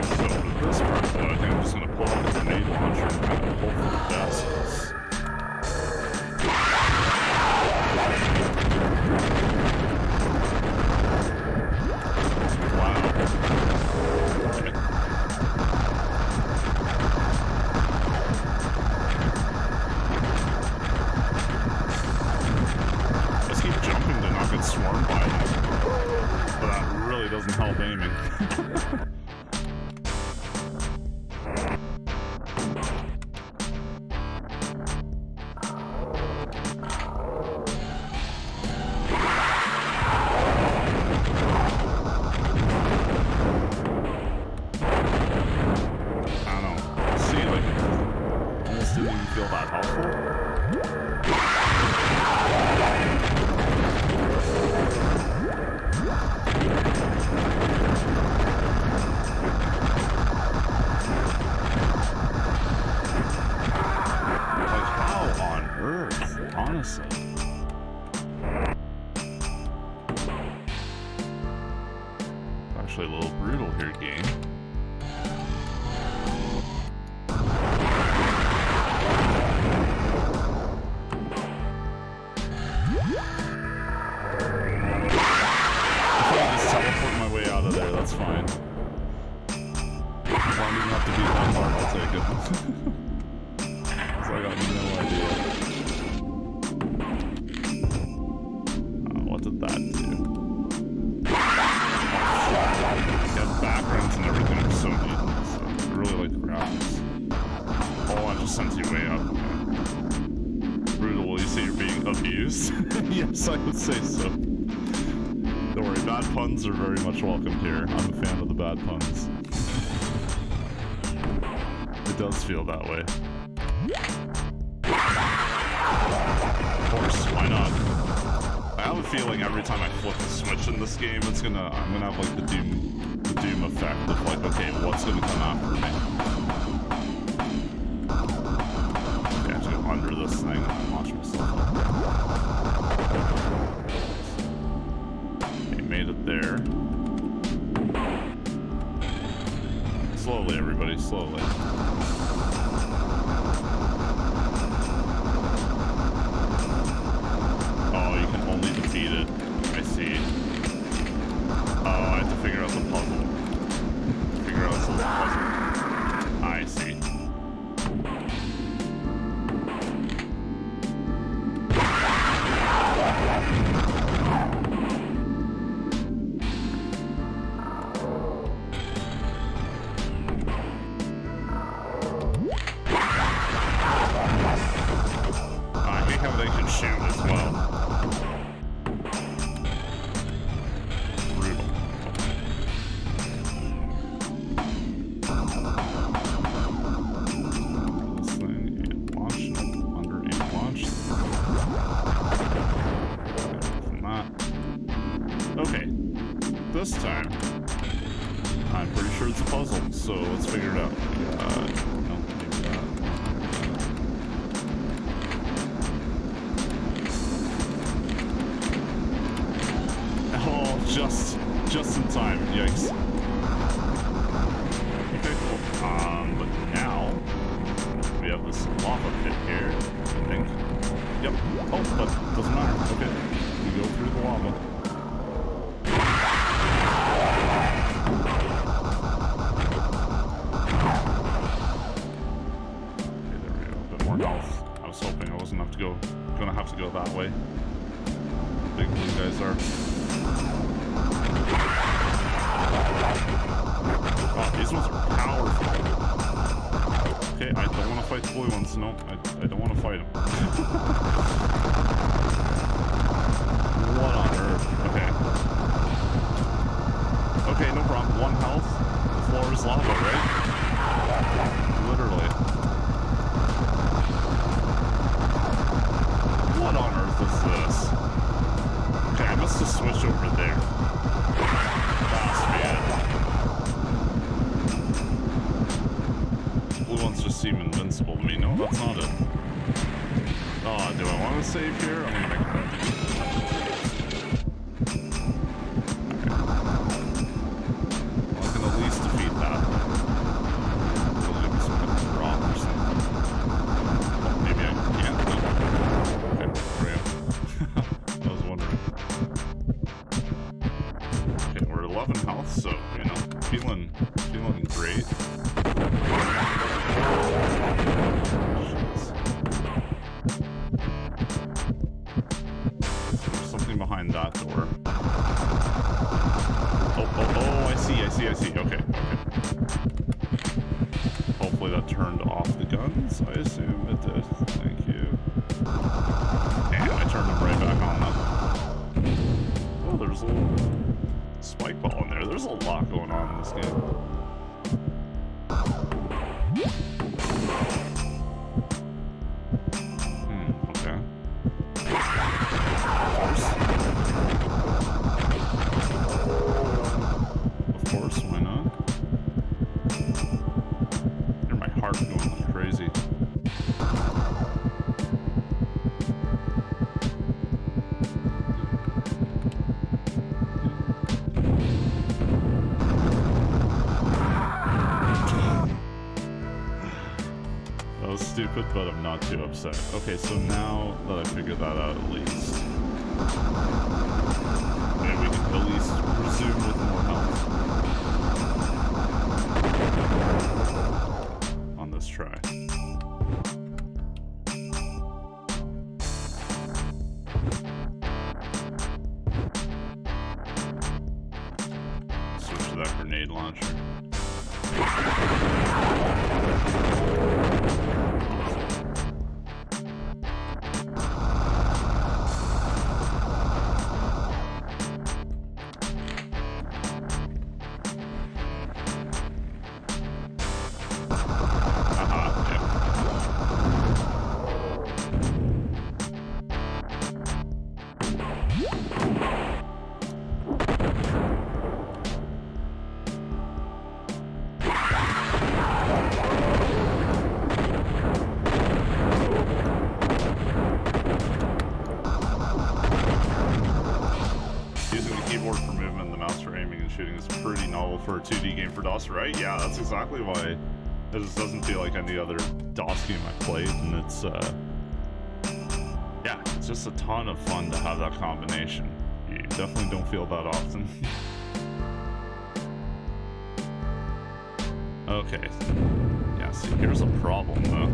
So for this part though, I think I'm just gonna pull out the grenade launcher and kind of pull for the vessels. Wow. Okay. Swarmed by them, but that really doesn't help aiming. I don't know. See, like, almost didn't even feel that helpful. Actually a little brutal here, game. If I just teleport my way out of there, that's fine. If I don't even have to beat that part, I'll take it. So I got no idea. What did that do? Backgrounds and everything are so neat. So I really like the graphics. Oh, I just sent you way up. Brutal, will you say you're being abused? Yes, I would say so. Don't worry, bad puns are very much welcomed here. I'm a fan of the bad puns. It does feel that way. Of course, why not? I have a feeling every time I flip the switch in this game, I'm gonna have like the Doom effect of like, okay, what's gonna come after me? Okay, I have to go under this thing and then launch myself up. Okay, made it there. Slowly, everybody, slowly. Oh, you can only defeat it. I see. Oh, I have to figure out the puzzle. Figure out the puzzle. I see. Okay, this time, I'm pretty sure it's a puzzle, so let's figure it out. No, maybe not. Oh, just in time, yikes. Okay, cool. But now, we have this lava pit here, I think. Yep. Oh, but doesn't matter. Okay, we go through the lava. I was hoping I wasn't gonna have to go that way. Big blue guys are. Oh, these ones are powerful. Okay, I don't want to fight the blue ones. No, I don't want to fight them. What on earth? Okay. Okay, no problem. 1 health. The floor is lava, right? Literally. What on earth is this? Okay, I must have switched over there. These blue ones just seem invincible to me. No, that's not it. Oh, do I want to save here? I'm gonna make it back. Well, I can at least defeat that. It'll give me some kind of drop or something. Oh, maybe I can't. No. Okay, hurry up. I was wondering. Okay, we're at 11 health, so, you know, feeling great. So there's something behind that door. Oh, I see. Okay. Hopefully that turned off the guns, I assume it did. Thank you. And I turned them right back on them. Oh, there's a little spike ball in there. There's a lot going on in this game. Okay. Of course, why not? Hear my heart going like crazy. That was stupid, but I'm not too upset. Okay, so now that I figured that out at least, maybe we can at least resume with more health on this try. Switch to that grenade launcher. Keyboard for movement and the mouse for aiming and shooting is pretty novel for a 2D game for DOS, right? Yeah, that's exactly why it just doesn't feel like any other DOS game I've played, and it's, yeah, it's just a ton of fun to have that combination. You definitely don't feel that often. Okay. Yeah, see, here's a problem, though.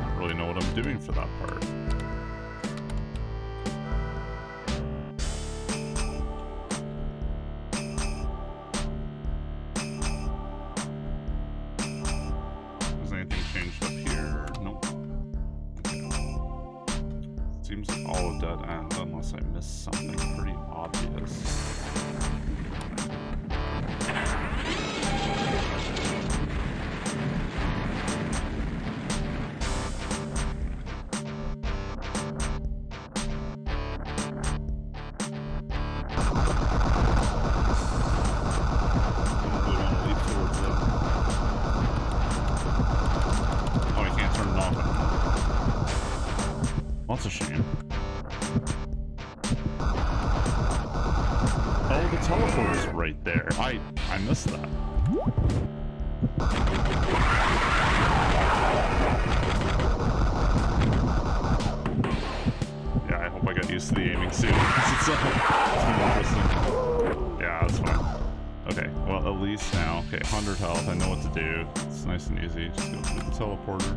I don't really know what I'm doing for that part. Seems like all of dead ends unless I missed something pretty obvious. That's a shame. Oh, the teleporter's right there. I missed that. Yeah, I hope I got used to the aiming soon. It's been interesting. Yeah, that's fine. Okay, well, at least now. Okay, 100 health. I know what to do. It's nice and easy. Just go through the teleporter.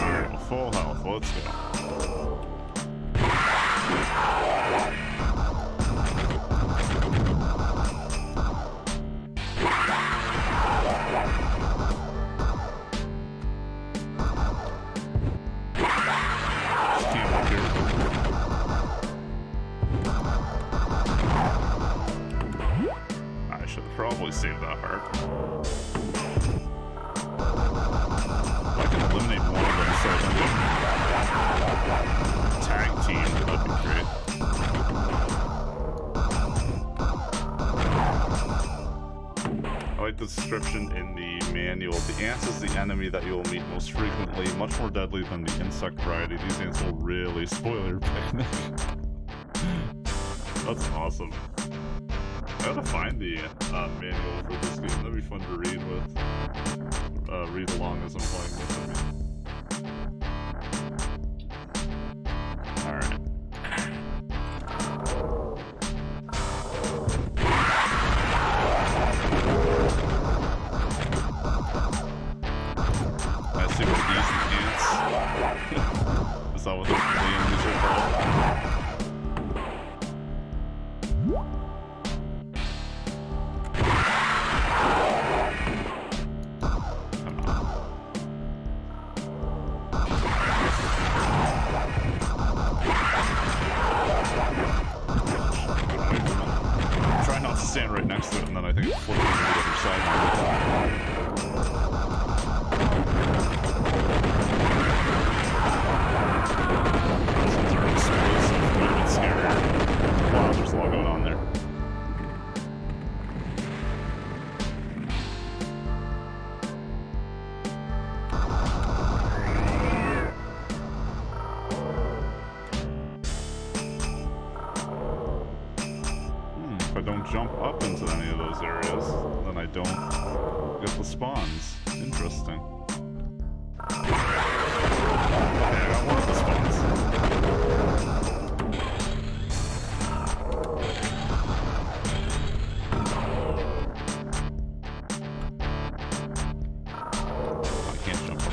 Alright, well, full health. Let's go. Probably save that heart. I can eliminate one of them so I can tag team. That'd be great. I like the description in the manual. The ants is the enemy that you will meet most frequently, much more deadly than the insect variety. These ants will really spoil your picnic. That's awesome. I gotta find the manual for this game. That'd be fun to read with. Read along as I'm playing with it. Alright. I assume it's decent ants. Is that what the enemies are called? Stand right next to it, and then I think it flips to the other side. Those ones are explosive, a little bit scarier. Wow, there's a lot going on there. If I don't jump up into any of those areas, then I don't get the spawns. Interesting. Okay, I got one of the spawns. I can't jump up.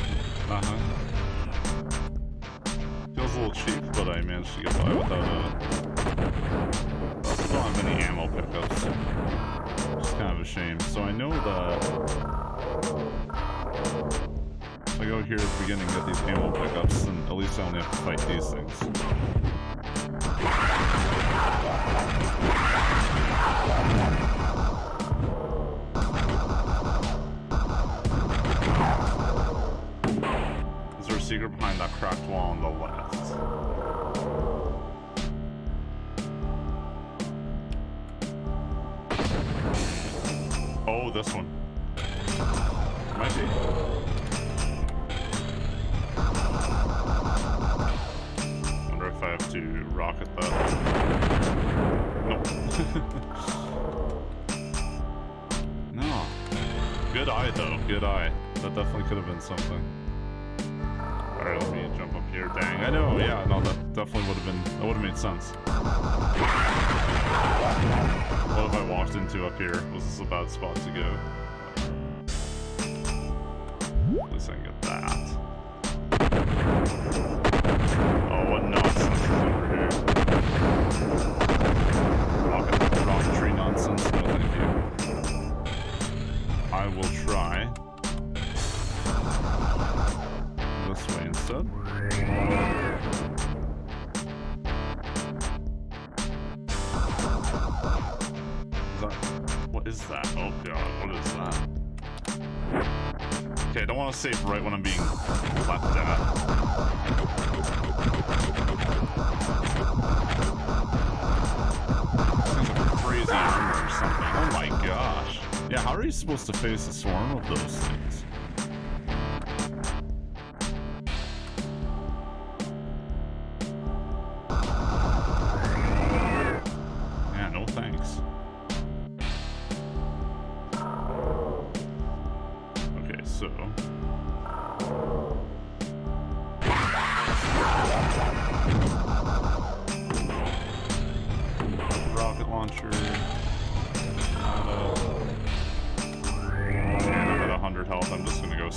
Feels a little cheap, but I managed to get by without it. I also don't have any ammo pickups, which is kind of a shame. So I know that if I go here at the beginning and get these ammo pickups, then at least I only have to fight these things. Is there a secret behind that cracked wall on the left? Oh, this one. Might be. Wonder if I have to rocket that. Nope. No. Good eye, though. Good eye. That definitely could have been something. Alright, let me jump up here. Dang, I know. Yeah, no, that definitely would have been... That would have made sense. What if I walked into up here? Was this a bad spot to go? At least I can get that. Oh, what nonsense is over here? Rocketry nonsense? No, thank you. I will try this way instead. What is that? Oh god, what is that? Okay, I don't want to save right when I'm being left at. Sounds like a crazy armor or something. Oh my gosh. Yeah, how are you supposed to face a swarm of those things?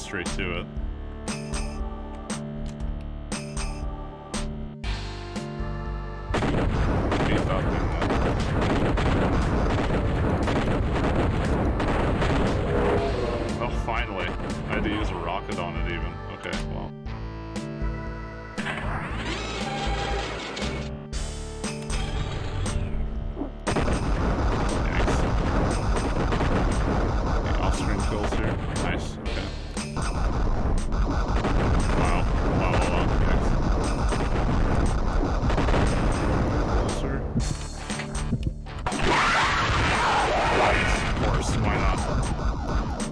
straight to it. Hate that thing, though. Oh, finally. I had to use a rocket on it even. Okay, well. Kills here. Nice. Okay. Wow. Wow, wow, wow. Closer. Nice. Of course. Why not?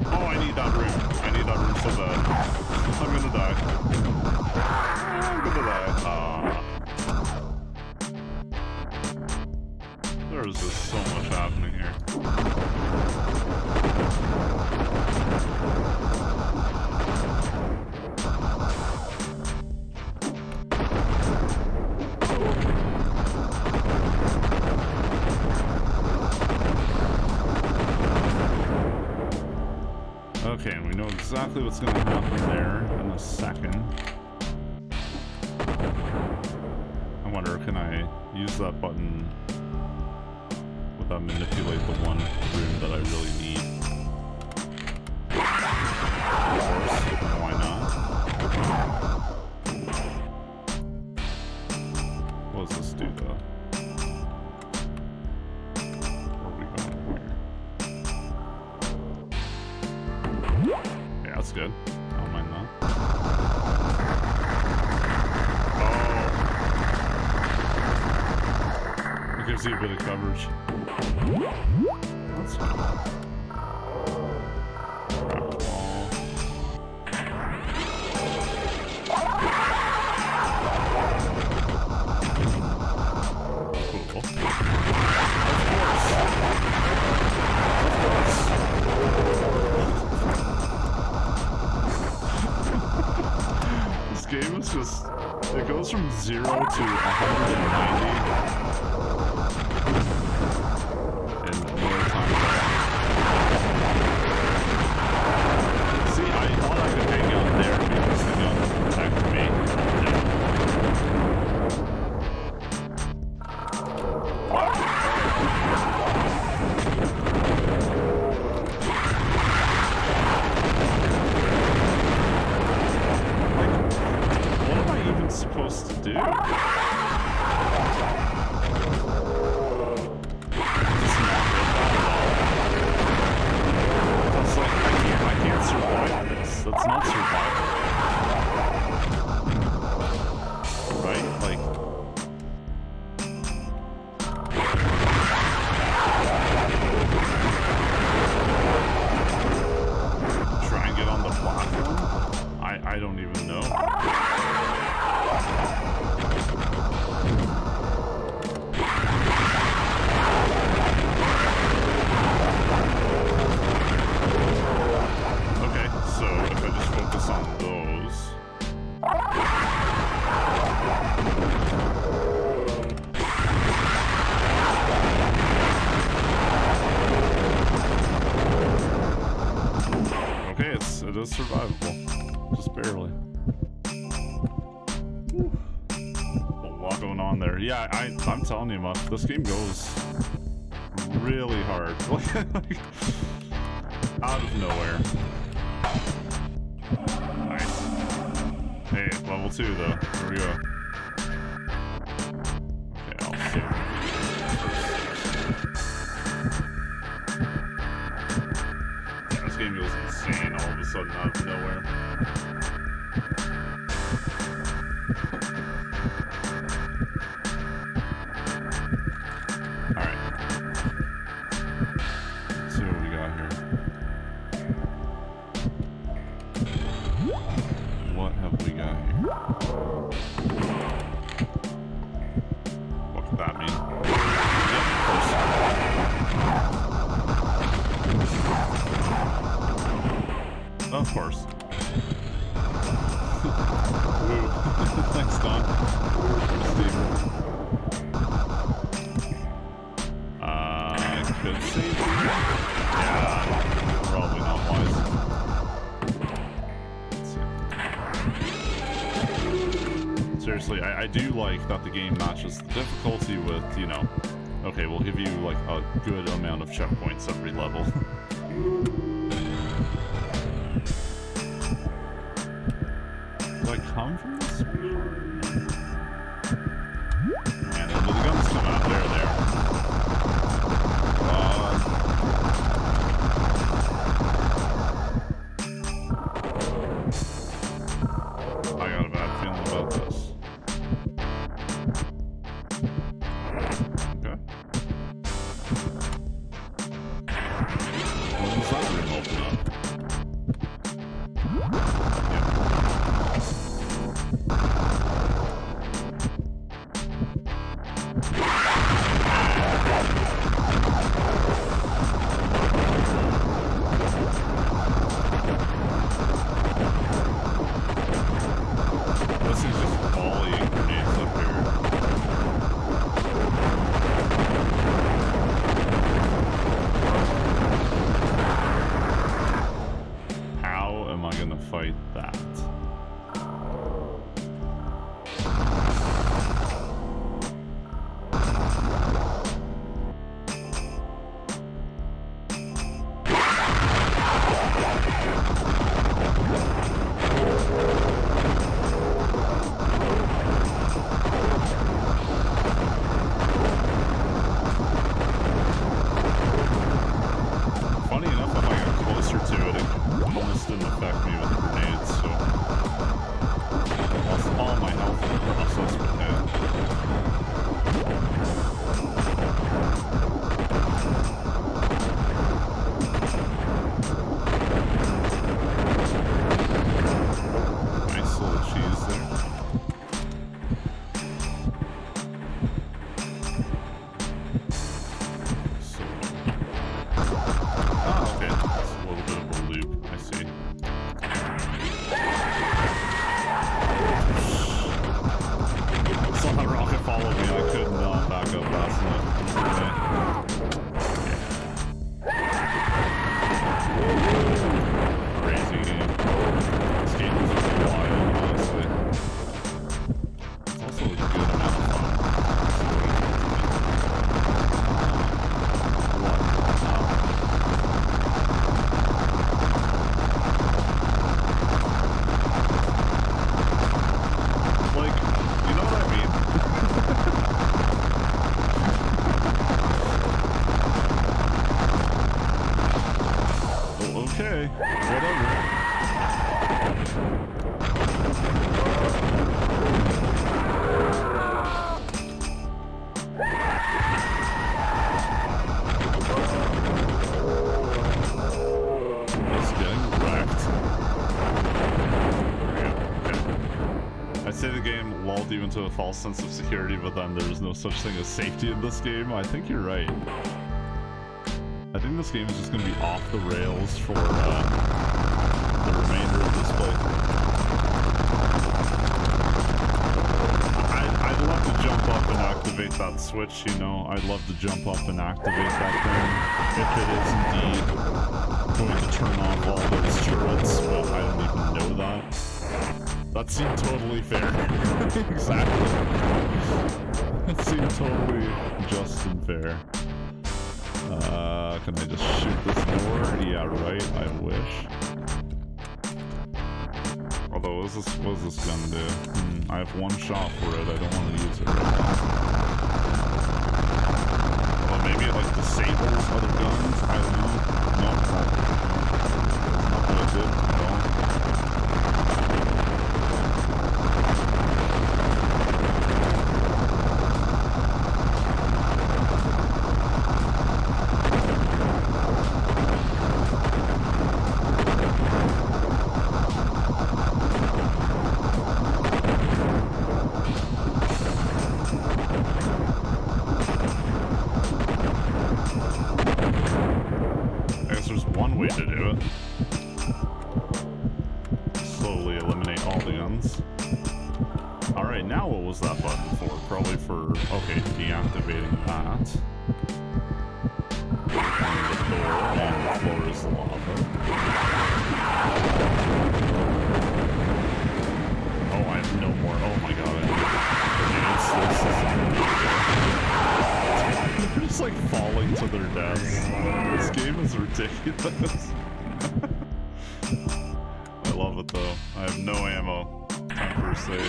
Oh, I need that room. I need that room so bad. I'm gonna die. I'm gonna die. There's just so much happening here. Okay, and we know exactly what's going to happen there in a second. I wonder, can I use that button? Would that manipulate the one room that I really need? Of course, why not? What does this do, though? Where are we going here? Yeah, that's good. I don't mind that. Oh. It gives you a bit of coverage. That's good. Game is just, it goes from 0 to 190 in no time. See, I thought I could hang out there because the gun would protect me. Supposed to do? Just not that's like, I can't survive this. That's not survival. Right? Like try and get on the platform? I don't even know. On those. Okay, it is survivable. Just barely. Whew. A lot going on there. Yeah, I'm telling you, Muff, this game goes really hard. Like, out of nowhere. Nice. Hey, level 2 though. Here we go. Okay, I'll save. Yeah, this game goes insane all of a sudden out of nowhere. Alright. Let's see what we got here. What have we got here? What could that mean? Yep, of course. Of course. seriously, I do like that the game matches the difficulty with, you know, okay, we'll give you like a good amount of checkpoints every level. Do I come from this part? Man, the gun's coming out there. I got a bad feeling about this. Okay. When does that room open up? Fight that. Funny enough, if I got closer to it, it almost didn't affect me with grenades, so I lost all my health in the process, but nice little cheese there. Follow me, I could not back up fast enough. Crazy game. This game is really wild, honestly. It's also a good amount of fun. Like, you know what I mean? Okay, whatever. It's getting wrecked. There we go. Okay. I'd say the game lulled you into a false sense of security, but then there's no such thing as safety in this game. I think you're right. I think this game is just going to be off the rails for the remainder of this playthrough. I'd love to jump up and activate that switch, you know? I'd love to jump up and activate that thing, if it is indeed going to turn off all those turrets, but I don't even know that. That seemed totally fair. Exactly. That seemed totally just and fair. Can I just shoot this door? Yeah, right, I wish. Although, what does this gun do? I have one shot for it, I don't want to use it right now. Well, maybe it, like, disables other guns? I don't know. No, it's not what it did at all. Way to do it. Slowly eliminate all the guns. Alright, now what was that button for? Probably for, okay, deactivating that. Opening the door, and the floor is lava. Oh, I have no more. Oh my god, I ridiculous. I love it though. I have no ammo. Time for a save.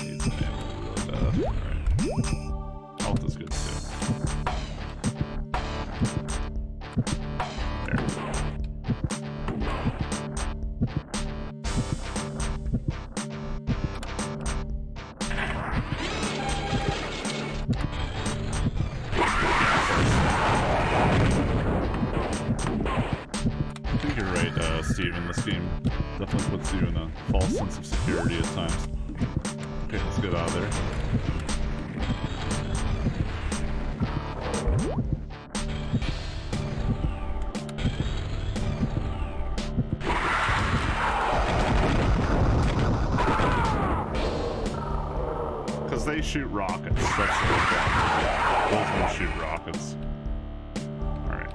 Need some ammo really bad. Alright. Health is good too. There. I think you're right, Steven. This game definitely puts you in a false sense of security at times. Okay, let's get out of there. Because they shoot rockets. That's the problem. Those will shoot rockets. Alright.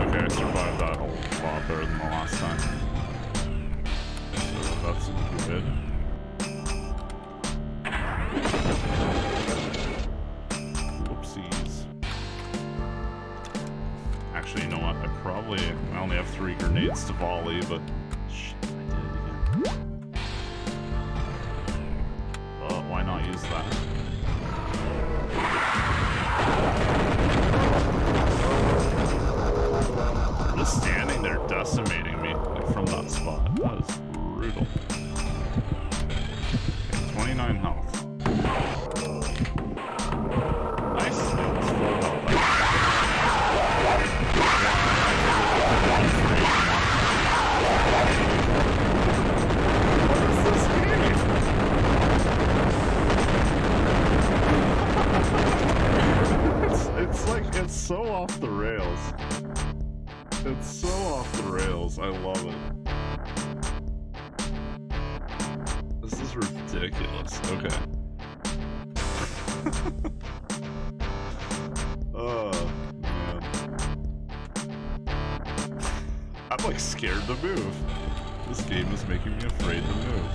Okay, I survived that a lot better than the last time. So that's good. Whoopsies. Actually, you know what? I only have 3 grenades to volley, but shit, I did it again. Well, why not use that? Just standing there decimating me like, from that spot. That is brutal. Okay, 29 health. Nice. It's full health. What is this game? It's like, it's so off the rails. It's so off the rails. I love it. This is ridiculous. Okay. Oh, man. I'm like scared to move. This game is making me afraid to move.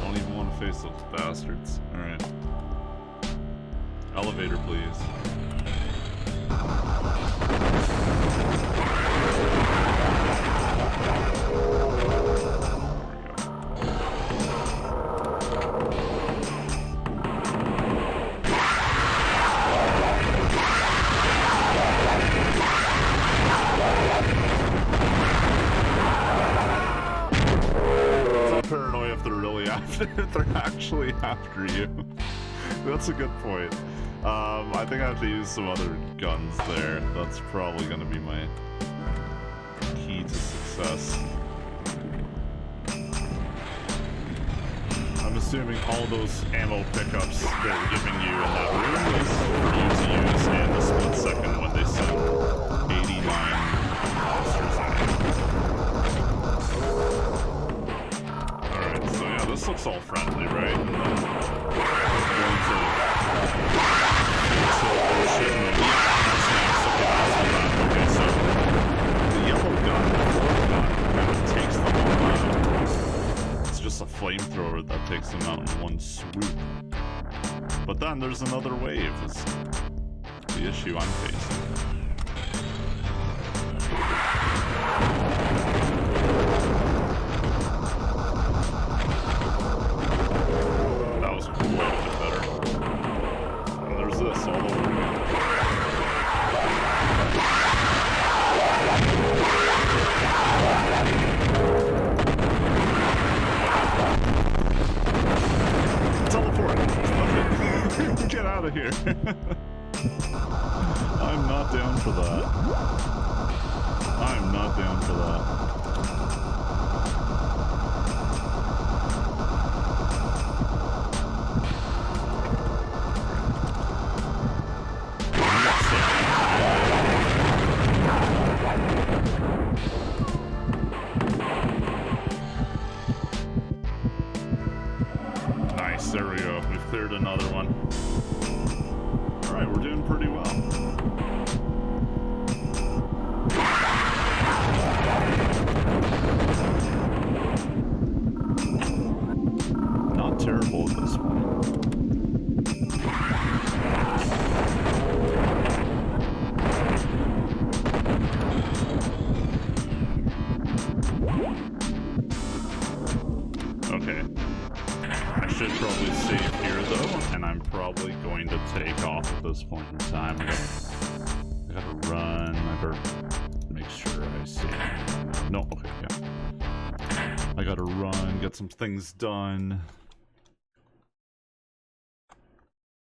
Don't even want to face those bastards. Alright. Elevator, please. It's not paranoia if they're really after if they're actually after you. That's a good point. I think I have to use some other guns there. That's probably going to be my key to success. I'm assuming all those ammo pickups they're giving you in that room is for you to use in the split second when they send 89 monsters in. Alright, so yeah, this looks all friendly, right? And then going to... Okay, so the yellow gun, the fourth gun, kind of takes them all out. It's just a flamethrower that takes them out in one swoop. But then there's another wave, is the issue I'm facing. That was quite a bit better. And there's this all over again. Teleport! Get out of here! I'm not down for that. I'm not down for that. Nice, there we go. We've cleared another one. Alright, we're doing pretty well. get some things done.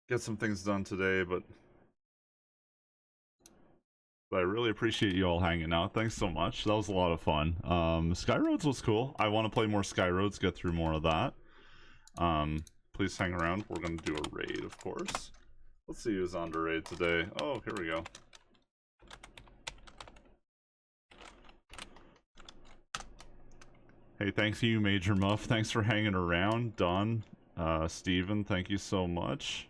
Get some things done today, but I really appreciate you all hanging out. Thanks so much. That was a lot of fun. SkyRoads was cool. I want to play more SkyRoads, get through more of that. Please hang around. We're going to do a raid, of course. Let's see who's on the raid today. Oh, here we go. Hey, thanks you, Major Muff. Thanks for hanging around. Don, Steven, thank you so much.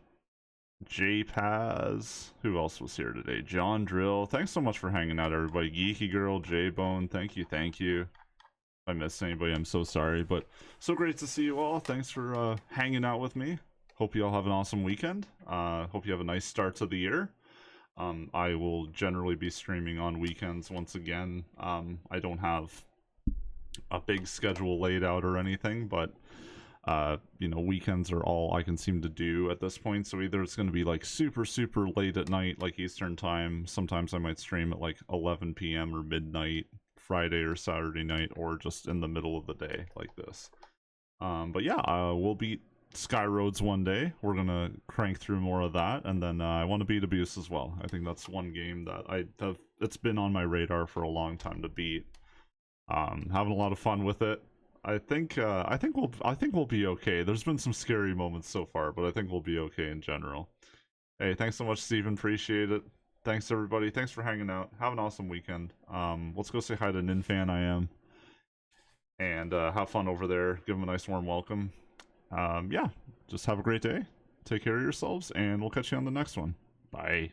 J-Paz. Who else was here today? John Drill. Thanks so much for hanging out, everybody. Geeky Girl, J-Bone. Thank you, thank you. If I missed anybody, I'm so sorry. But so great to see you all. Thanks for hanging out with me. Hope you all have an awesome weekend. Hope you have a nice start to the year. I will generally be streaming on weekends once again. I don't have a big schedule laid out or anything, but you know, weekends are all I can seem to do at this point. So either it's going to be like super late at night, like Eastern time. Sometimes I might stream at like 11 p.m. or midnight Friday or Saturday night, or just in the middle of the day like this. But yeah, we'll beat SkyRoads one day. We're gonna crank through more of that, and then I want to beat Abuse as well. I think that's one game that it's been on my radar for a long time to beat. Having a lot of fun with it. I think we'll be okay. There's been some scary moments so far, but I think we'll be okay in general. Hey, thanks so much, Steven. Appreciate it. Thanks everybody. Thanks for hanging out. Have an awesome weekend. Let's go say hi to Ninfan I am, and have fun over there. Give them a nice warm welcome. Yeah, just have a great day. Take care of yourselves, and we'll catch you on the next one. Bye.